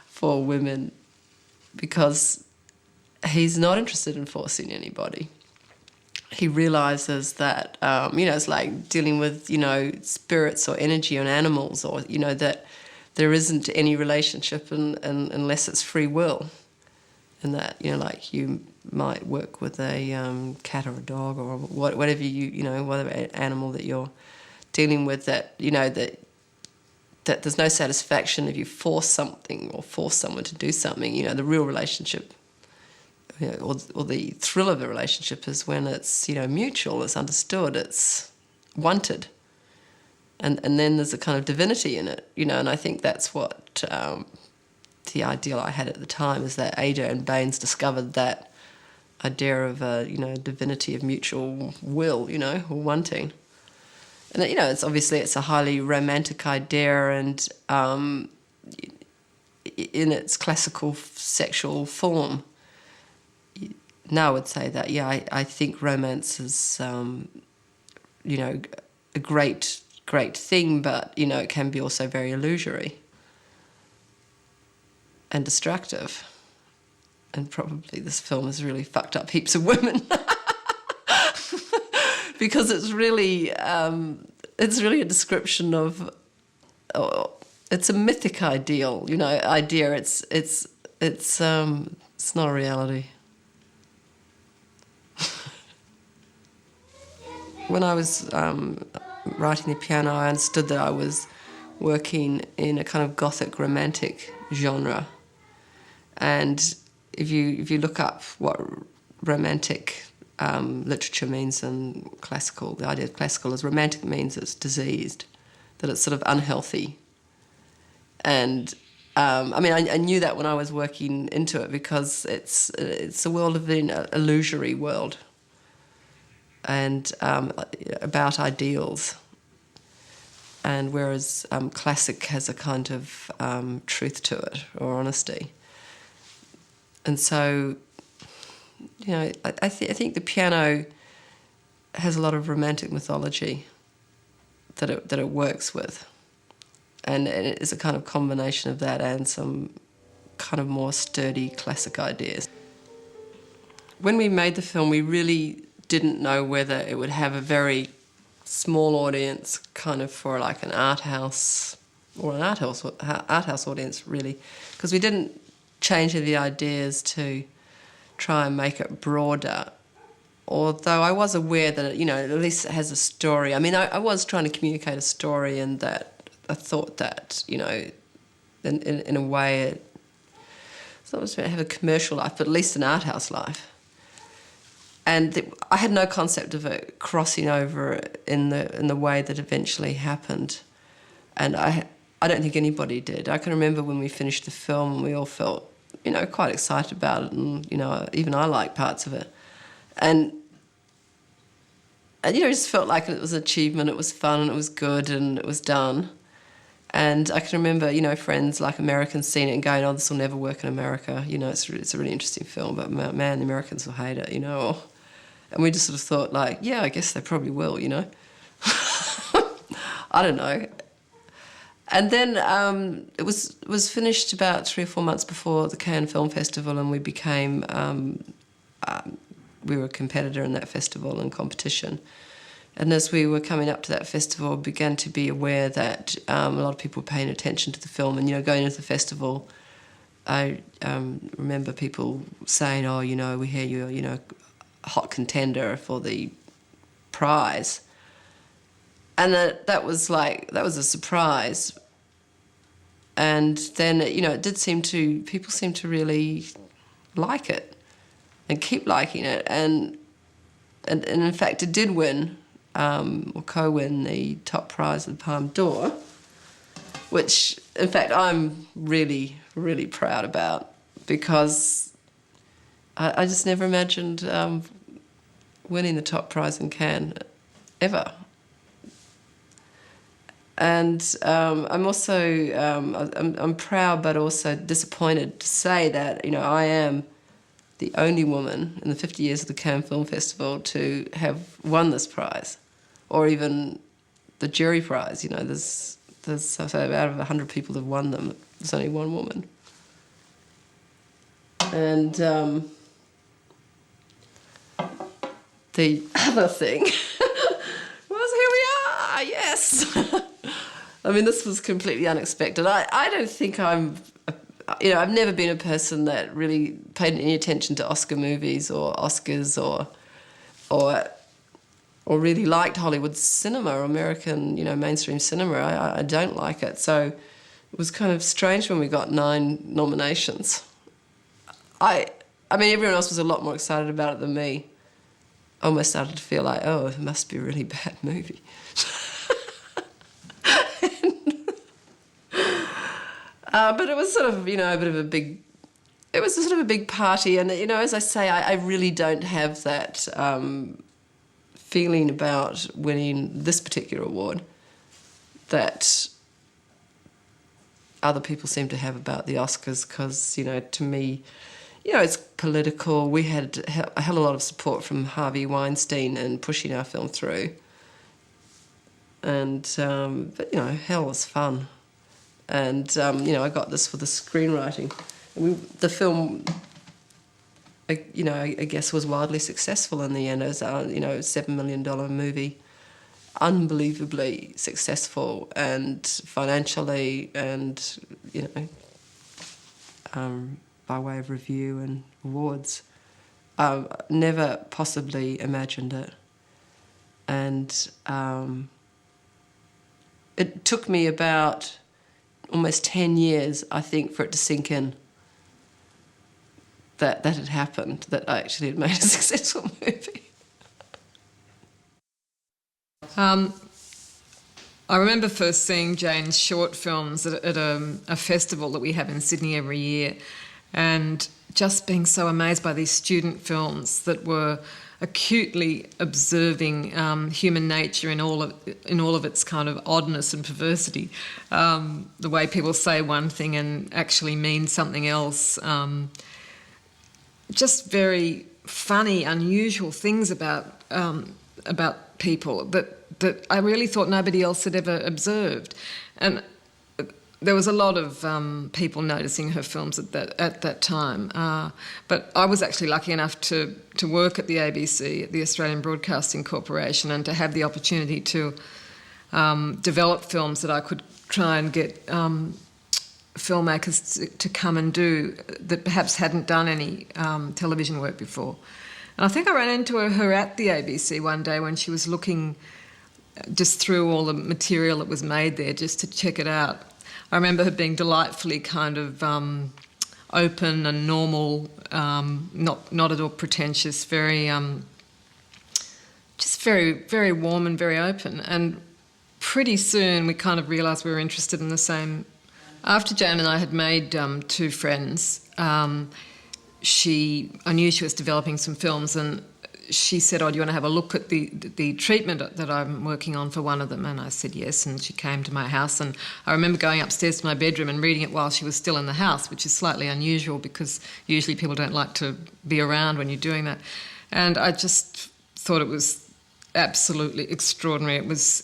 for women, because he's not interested in forcing anybody. He realises that, you know, it's like dealing with, you know, spirits or energy or animals, or, you know, that there isn't any relationship unless it's free will. And that, you know, like you might work with a cat or a dog or whatever you know, whatever animal that you're dealing with, that, you know, that there's no satisfaction if you force something or force someone to do something. You know, the real relationship, you know, or the thrill of the relationship is when it's, you know, mutual, it's understood, it's wanted. And then there's a kind of divinity in it, you know, and I think that's what the ideal I had at the time, is that Ada and Baines discovered that idea of a, you know, divinity of mutual will, you know, or wanting. And, you know, it's obviously it's a highly romantic idea, and in its classical sexual form. Now I would say that, yeah, I think romance is, you know, a great thing, but, you know, it can be also very illusory and destructive. And probably this film has really fucked up heaps of women. Because it's really a description of, it's a mythic ideal, you know, idea. It's not a reality. When I was writing the piano, I understood that I was working in a kind of gothic romantic genre. And if you look up what romantic literature means in classical, the idea of classical is romantic means it's diseased, that it's sort of unhealthy. And I mean, I knew that when I was working into it, because it's a world of an illusory world, and about ideals. And whereas classic has a kind of truth to it, or honesty. And so, you know, I think the piano has a lot of romantic mythology that it works with, and it is a kind of combination of that and some kind of more sturdy classic ideas. When we made the film, we really didn't know whether it would have a very small audience, kind of for like an art house audience, really, because we didn't change the ideas to try and make it broader. Although I was aware that it, at least it has a story. I mean, I was trying to communicate a story, and that I thought that in a way it's not just going to have a commercial life, but at least an art house life. And I had no concept of it crossing over in the way that eventually happened, and I don't think anybody did. I can remember when we finished the film, and we all felt quite excited about it, and even I liked parts of it, and it just felt like it was an achievement. It was fun, and it was good, and it was done. And I can remember, friends like Americans seeing it and going, "Oh, this will never work in America. It's a really interesting film, but man, the Americans will hate it, And we just sort of thought, like, yeah, I guess they probably will, I don't know. And then it was finished about 3 or 4 months before the Cannes Film Festival, and we became we were a competitor in that festival and competition. And as we were coming up to that festival, began to be aware that a lot of people were paying attention to the film. And, going into the festival, I remember people saying, "Oh, we hear you're, a hot contender for the prize." And that was a surprise. And then, people seemed to really like it and keep liking it. And in fact, it did win, or co-win, the top prize of the Palme d'Or, which, in fact, I'm really, really proud about, because I just never imagined winning the top prize in Cannes, ever. And I'm also I'm proud, but also disappointed to say that I am the only woman in the 50 years of the Cannes Film Festival to have won this prize, or even the jury prize. There's out of 100 people that have won them, there's only one woman. And the other thing was, here we are, yes. I mean, this was completely unexpected. I don't think I've never been a person that really paid any attention to Oscar movies or Oscars or really liked Hollywood cinema or American, mainstream cinema. I don't like it. So it was kind of strange when we got 9 nominations. I mean, everyone else was a lot more excited about it than me. I almost started to feel like, oh, it must be a really bad movie. But it was sort of, it was sort of a big party. And, as I say, I really don't have that feeling about winning this particular award that other people seem to have about the Oscars, because, to me, it's political. We had a hell of a lot of support from Harvey Weinstein in pushing our film through. And, but, hell was fun. And, I got this for the screenwriting. The film, I guess was wildly successful in the end. It was, a $7 million movie. Unbelievably successful, and financially, and, by way of review and awards. Never possibly imagined it. And it took me about almost 10 years, I think, for it to sink in that had happened, that I actually had made a successful movie. I remember first seeing Jane's short films at a festival that we have in Sydney every year, and just being so amazed by these student films that were acutely observing human nature in all of its kind of oddness and perversity. The way people say one thing and actually mean something else. Just very funny, unusual things about people that I really thought nobody else had ever observed. And there was a lot of people noticing her films at that time. But I was actually lucky enough to work at the ABC, at the Australian Broadcasting Corporation, and to have the opportunity to develop films that I could try and get filmmakers to come and do that perhaps hadn't done any television work before. And I think I ran into her at the ABC one day when she was looking just through all the material that was made there just to check it out. I remember her being delightfully kind of open and normal, not at all pretentious, just very warm and very open. And pretty soon we kind of realised we were interested in the same. After Jane and I had made Two Friends, I knew she was developing some films, and she said, "Oh, do you want to have a look at the treatment that I'm working on for one of them?" And I said yes, and she came to my house, and I remember going upstairs to my bedroom and reading it while she was still in the house, which is slightly unusual because usually people don't like to be around when you're doing that. And I just thought it was absolutely extraordinary. It was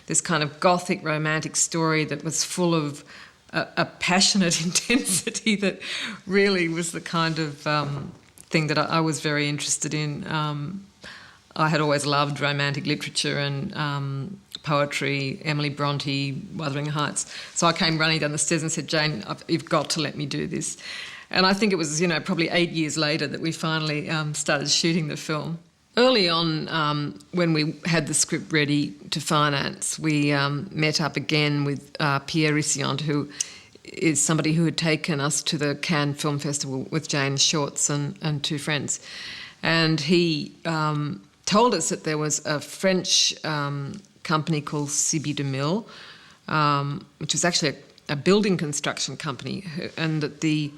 this kind of gothic romantic story that was full of a passionate intensity that really was the kind of thing that I was very interested in. I had always loved romantic literature and poetry, Emily Bronte, Wuthering Heights. So I came running down the stairs and said, "Jane, you've got to let me do this." And I think it was, probably 8 years later that we finally started shooting the film. Early on, when we had the script ready to finance, we met up again with Pierre Rissillon, who is somebody who had taken us to the Cannes Film Festival with Jane's shorts and Two Friends. And he told us that there was a French company called Siby de Mille, which was actually a building construction company, and that the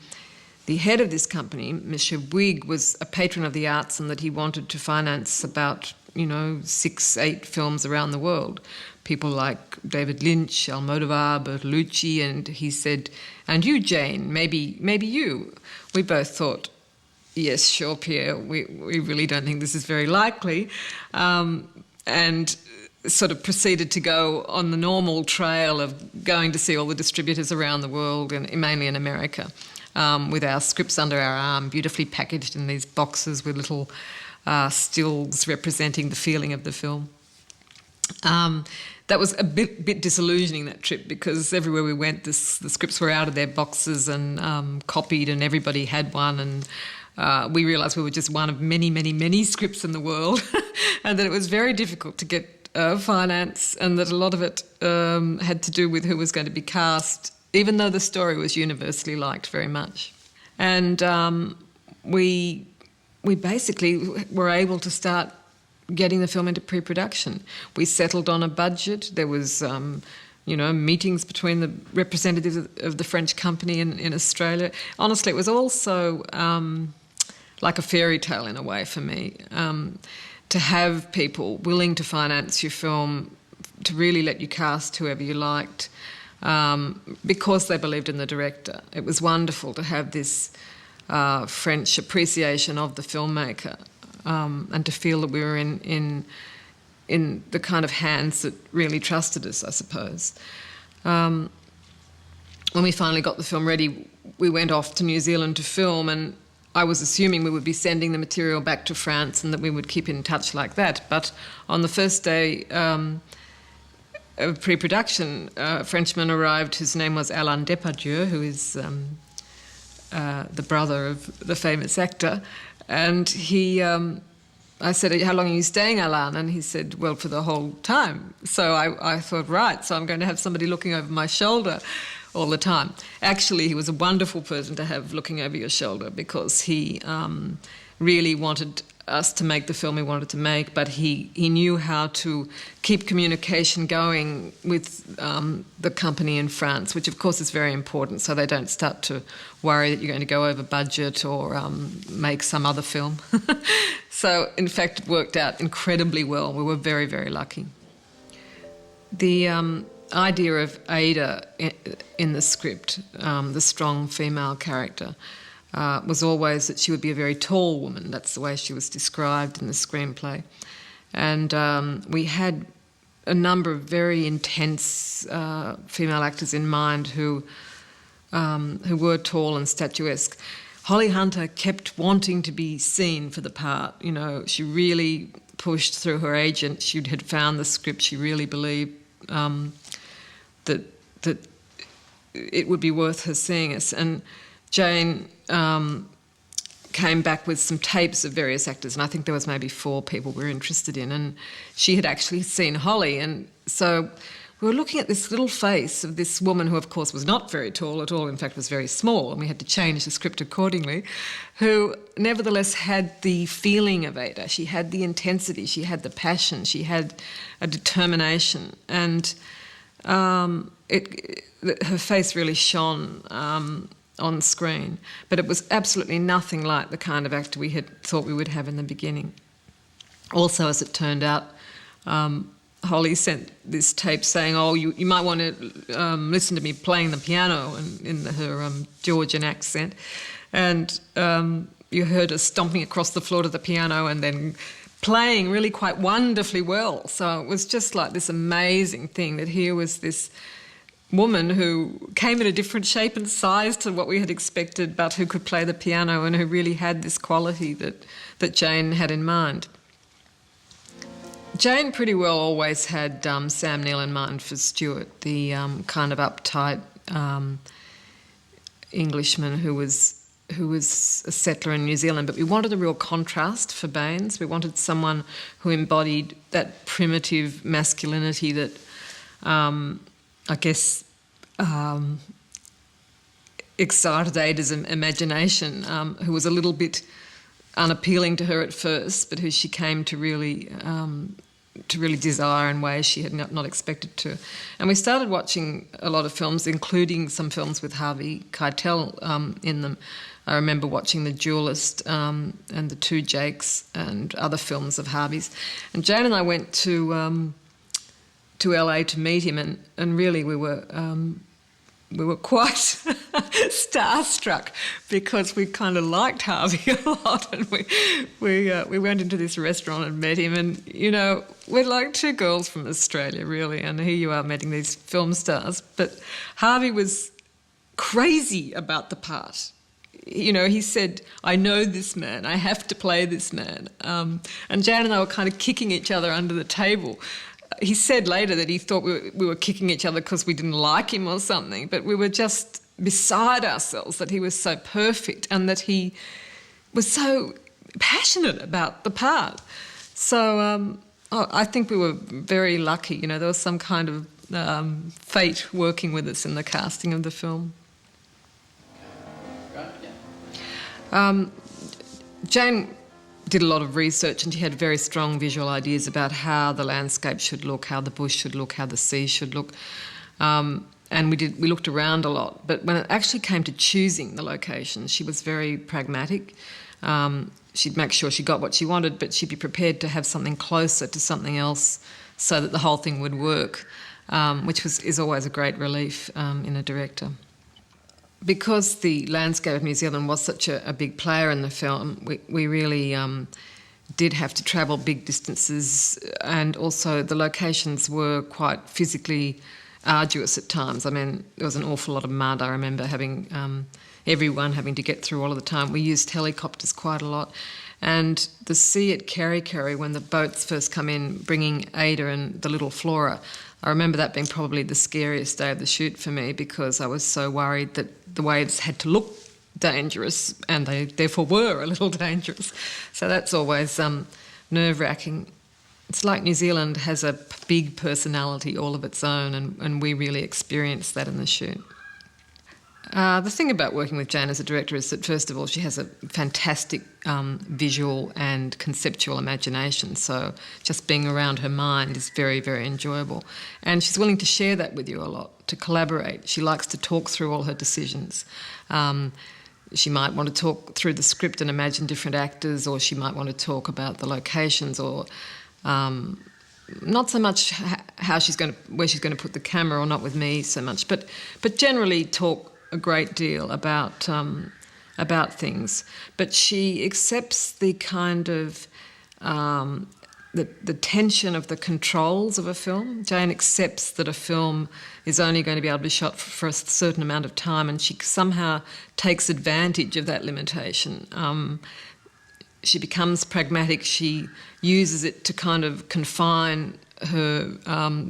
head of this company, Monsieur Bouygues, was a patron of the arts, and that he wanted to finance about 6-8 films around the world. People like David Lynch, Almodovar, Bertolucci, and he said, "And you, Jane, maybe you." We both thought, "Yes, sure, Pierre, we really don't think this is very likely," and sort of proceeded to go on the normal trail of going to see all the distributors around the world, and mainly in America, with our scripts under our arm, beautifully packaged in these boxes with little stills representing the feeling of the film. That was a bit disillusioning, that trip, because everywhere we went, the scripts were out of their boxes and copied, and everybody had one, and we realised we were just one of many, many, many scripts in the world, and that it was very difficult to get finance, and that a lot of it had to do with who was going to be cast, even though the story was universally liked very much. And we basically were able to start getting the film into pre-production. We settled on a budget. There was, meetings between the representatives of the French company in Australia. Honestly, it was also like a fairy tale in a way for me, to have people willing to finance your film, to really let you cast whoever you liked, because they believed in the director. It was wonderful to have this French appreciation of the filmmaker, and to feel that we were in the kind of hands that really trusted us, I suppose. When we finally got the film ready, we went off to New Zealand to film, and I was assuming we would be sending the material back to France and that we would keep in touch like that. But on the first day of pre-production, a Frenchman arrived whose name was Alain Depardieu, who is the brother of the famous actor. And I said, "How long are you staying, Alain?" And he said, "Well, for the whole time." So I thought, right, so I'm going to have somebody looking over my shoulder all the time. Actually, he was a wonderful person to have looking over your shoulder, because he really wanted us to make the film we wanted to make, but he knew how to keep communication going with the company in France, which of course is very important, so they don't start to worry that you're going to go over budget or make some other film. So in fact it worked out incredibly well. We were very, very lucky. The idea of Ada in the script, the strong female character, was always that she would be a very tall woman. That's the way she was described in the screenplay. And we had a number of very intense female actors in mind who were tall and statuesque. Holly Hunter kept wanting to be seen for the part. You know, she really pushed through her agent. She had found the script. She really believed that it would be worth her seeing us. And Jane came back with some tapes of various actors, and I think there was maybe 4 people we were interested in, and she had actually seen Holly. And so we were looking at this little face of this woman who, of course, was not very tall at all, in fact was very small, and we had to change the script accordingly, who nevertheless had the feeling of Ada. She had the intensity, she had the passion, she had a determination, and her face really shone on screen. But it was absolutely nothing like the kind of actor we had thought we would have in the beginning. Also, as it turned out, Holly sent this tape saying, "Oh, you might want to listen to me playing the piano," in her Georgian accent. And you heard her stomping across the floor to the piano and then playing really quite wonderfully well. So it was just like this amazing thing that here was this woman who came in a different shape and size to what we had expected, but who could play the piano and who really had this quality that Jane had in mind. Jane pretty well always had Sam Neill in mind for Stuart, the kind of uptight Englishman who was a settler in New Zealand. But we wanted a real contrast for Baines. We wanted someone who embodied that primitive masculinity that I guess excited Ada's imagination, who was a little bit unappealing to her at first, but who she came to really desire in ways she had not expected to. And we started watching a lot of films, including some films with Harvey Keitel in them. I remember watching The Duelist and The Two Jakes and other films of Harvey's. And Jane and I went to LA to meet him, and really we were quite starstruck because we kind of liked Harvey a lot, and we went into this restaurant and met him, and you know, we're like 2 girls from Australia really, and here you are meeting these film stars. But Harvey was crazy about the part. You know, he said, "I know this man, I have to play this man," and Jan and I were kind of kicking each other under the table. He said later that he thought we were kicking each other because we didn't like him or something, but we were just beside ourselves that he was so perfect and that he was so passionate about the part. So I think we were very lucky. You know, there was some kind of fate working with us in the casting of the film. Jane did a lot of research, and she had very strong visual ideas about how the landscape should look, how the bush should look, how the sea should look. And we looked around a lot. But when it actually came to choosing the locations, she was very pragmatic. She'd make sure she got what she wanted, but she'd be prepared to have something closer to something else so that the whole thing would work, which is always a great relief in a director. Because the landscape of New Zealand was such a big player in the film, we really did have to travel big distances, and also the locations were quite physically arduous at times. I mean, there was an awful lot of mud. I remember having everyone having to get through all of the time. We used helicopters quite a lot. And the sea at Kerikeri, when the boats first come in, bringing Ada and the little Flora, I remember that being probably the scariest day of the shoot for me, because I was so worried that the waves had to look dangerous, and they therefore were a little dangerous. So that's always nerve-wracking. It's like New Zealand has a big personality all of its own, and we really experienced that in the shoot. The thing about working with Jane as a director is that, first of all, she has a fantastic visual and conceptual imagination, so just being around her mind is very, very enjoyable. And she's willing to share that with you a lot, to collaborate. She likes to talk through all her decisions. She might want to talk through the script and imagine different actors, or she might want to talk about the locations, or not so much where she's going to put the camera, or not with me so much, but generally talk a great deal about things. But she accepts the kind of the tension of the controls of a film. Jane accepts that a film is only going to be able to be shot for a certain amount of time, and she somehow takes advantage of that limitation. She becomes pragmatic. She uses it to kind of confine her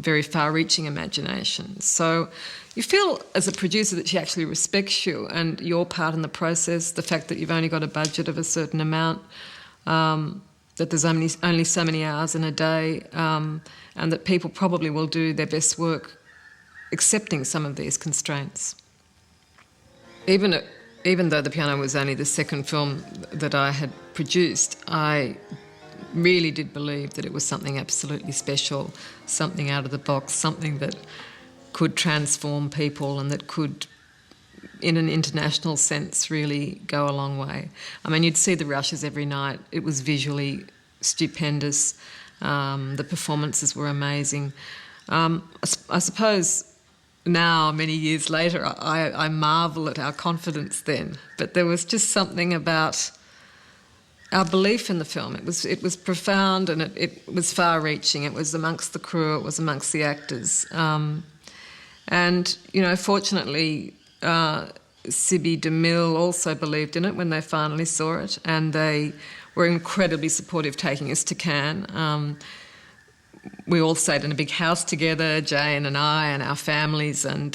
very far-reaching imagination. So you feel as a producer that she actually respects you and your part in the process, the fact that you've only got a budget of a certain amount, that there's only so many hours in a day, and that people probably will do their best work accepting some of these constraints. Even though The Piano was only the second film that I had produced, I really did believe that it was something absolutely special, something out of the box, something that could transform people and that could, in an international sense, really go a long way. I mean, you'd see the rushes every night. It was visually stupendous. The performances were amazing. I suppose now, many years later, I marvel at our confidence then. But there was just something about our belief in the film. It was profound, and it was far-reaching. It was amongst the crew. It was amongst the actors. And, you know, fortunately, Sibby DeMille also believed in it when they finally saw it, and they were incredibly supportive, taking us to Cannes. We all stayed in a big house together, Jane and I and our families, and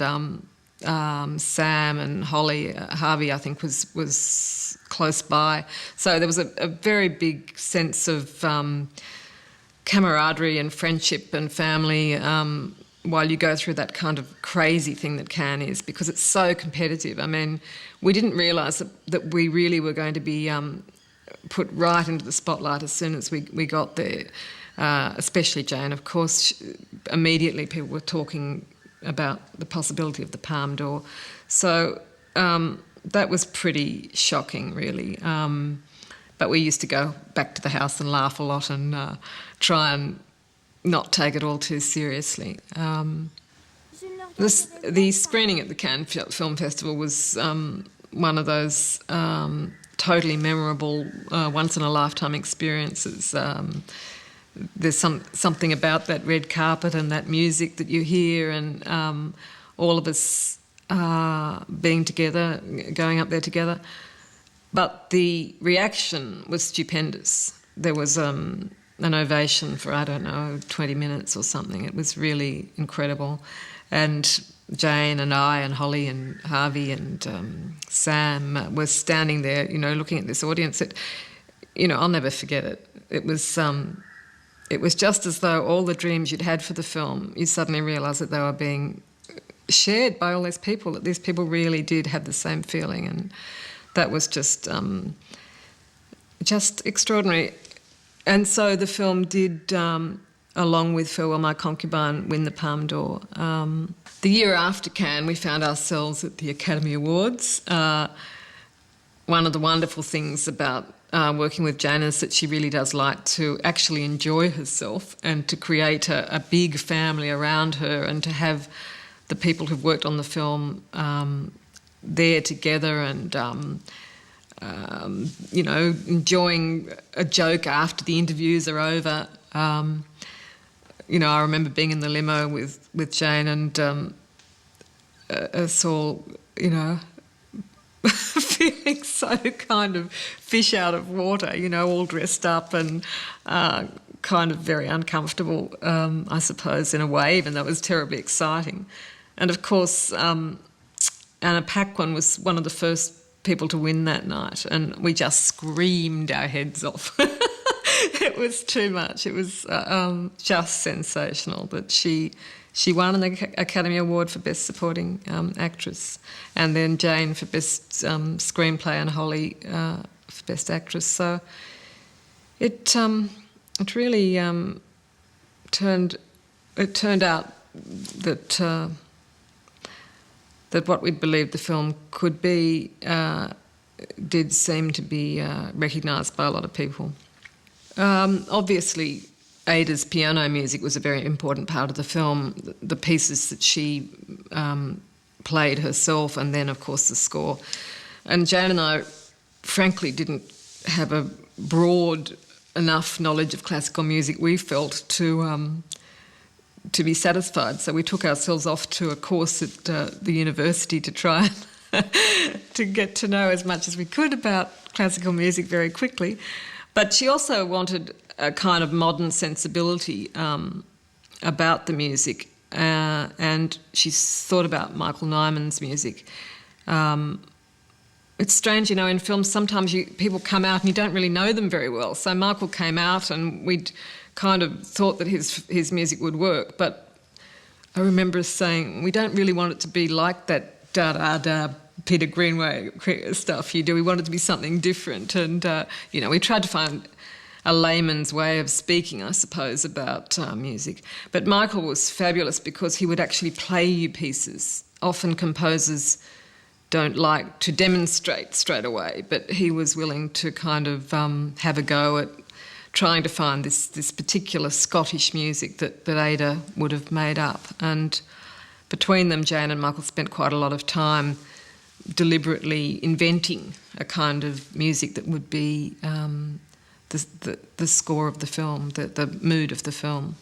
Sam and Holly, Harvey, I think, was close by. So there was a very big sense of camaraderie and friendship and family while you go through that kind of crazy thing that Cannes is, because it's so competitive. I mean, we didn't realise that we really were going to be put right into the spotlight as soon as we got there, especially Jane. Of course, immediately people were talking about the possibility of the Palme d'Or. So that was pretty shocking, really. But we used to go back to the house and laugh a lot and try and not take it all too seriously. The screening at the Cannes Film Festival was one of those totally memorable, once-in-a-lifetime experiences. There's something about that red carpet and that music that you hear, and all of us being together, going up there together. But the reaction was stupendous. There was an ovation for, 20 minutes or something. It was really incredible. And Jane and I and Holly and Harvey and Sam were standing there, looking at this audience. I'll never forget it. It was just as though all the dreams you'd had for the film, you suddenly realised that they were being shared by all these people, that these people really did have the same feeling, and that was just extraordinary. And so the film did, along with Farewell My Concubine, win the Palme d'Or. The year after Cannes, we found ourselves at the Academy Awards. One of the wonderful things about working with Jane is that she really does like to actually enjoy herself and to create a big family around her, and to have the people who've worked on the film there together and enjoying a joke after the interviews are over. I remember being in the limo with Jane and us all, feeling so kind of fish out of water, all dressed up and kind of very uncomfortable, I suppose, in a way, even though it was terribly exciting. And of course, Anna Paquin was one of the first people to win that night, and we just screamed our heads off. It was too much. It was just sensational that she won an Academy Award for Best Supporting Actress, and then Jane for Best Screenplay, and Holly for Best Actress. So it really turned out that what we'd believed the film could be did seem to be recognised by a lot of people. Obviously, Ada's piano music was a very important part of the film, the pieces that she played herself, and then, of course, the score. And Jane and I, frankly, didn't have a broad enough knowledge of classical music, we felt, to be satisfied. So we took ourselves off to a course at the university to try to get to know as much as we could about classical music very quickly. But she also wanted a kind of modern sensibility about the music, and she's thought about Michael Nyman's music. It's strange, you know, in films sometimes people come out and you don't really know them very well. So Michael came out and we'd kind of thought that his music would work, but I remember us saying, we don't really want it to be like that da-da-da Peter Greenway stuff you do. We want it to be something different. And, you know, we tried to find a layman's way of speaking, I suppose, about music. But Michael was fabulous because he would actually play you pieces. Often composers don't like to demonstrate straight away, but he was willing to kind of have a go at trying to find this particular Scottish music that Ada would have made up. And between them, Jane and Michael spent quite a lot of time deliberately inventing a kind of music that would be the score of the film, the mood of the film.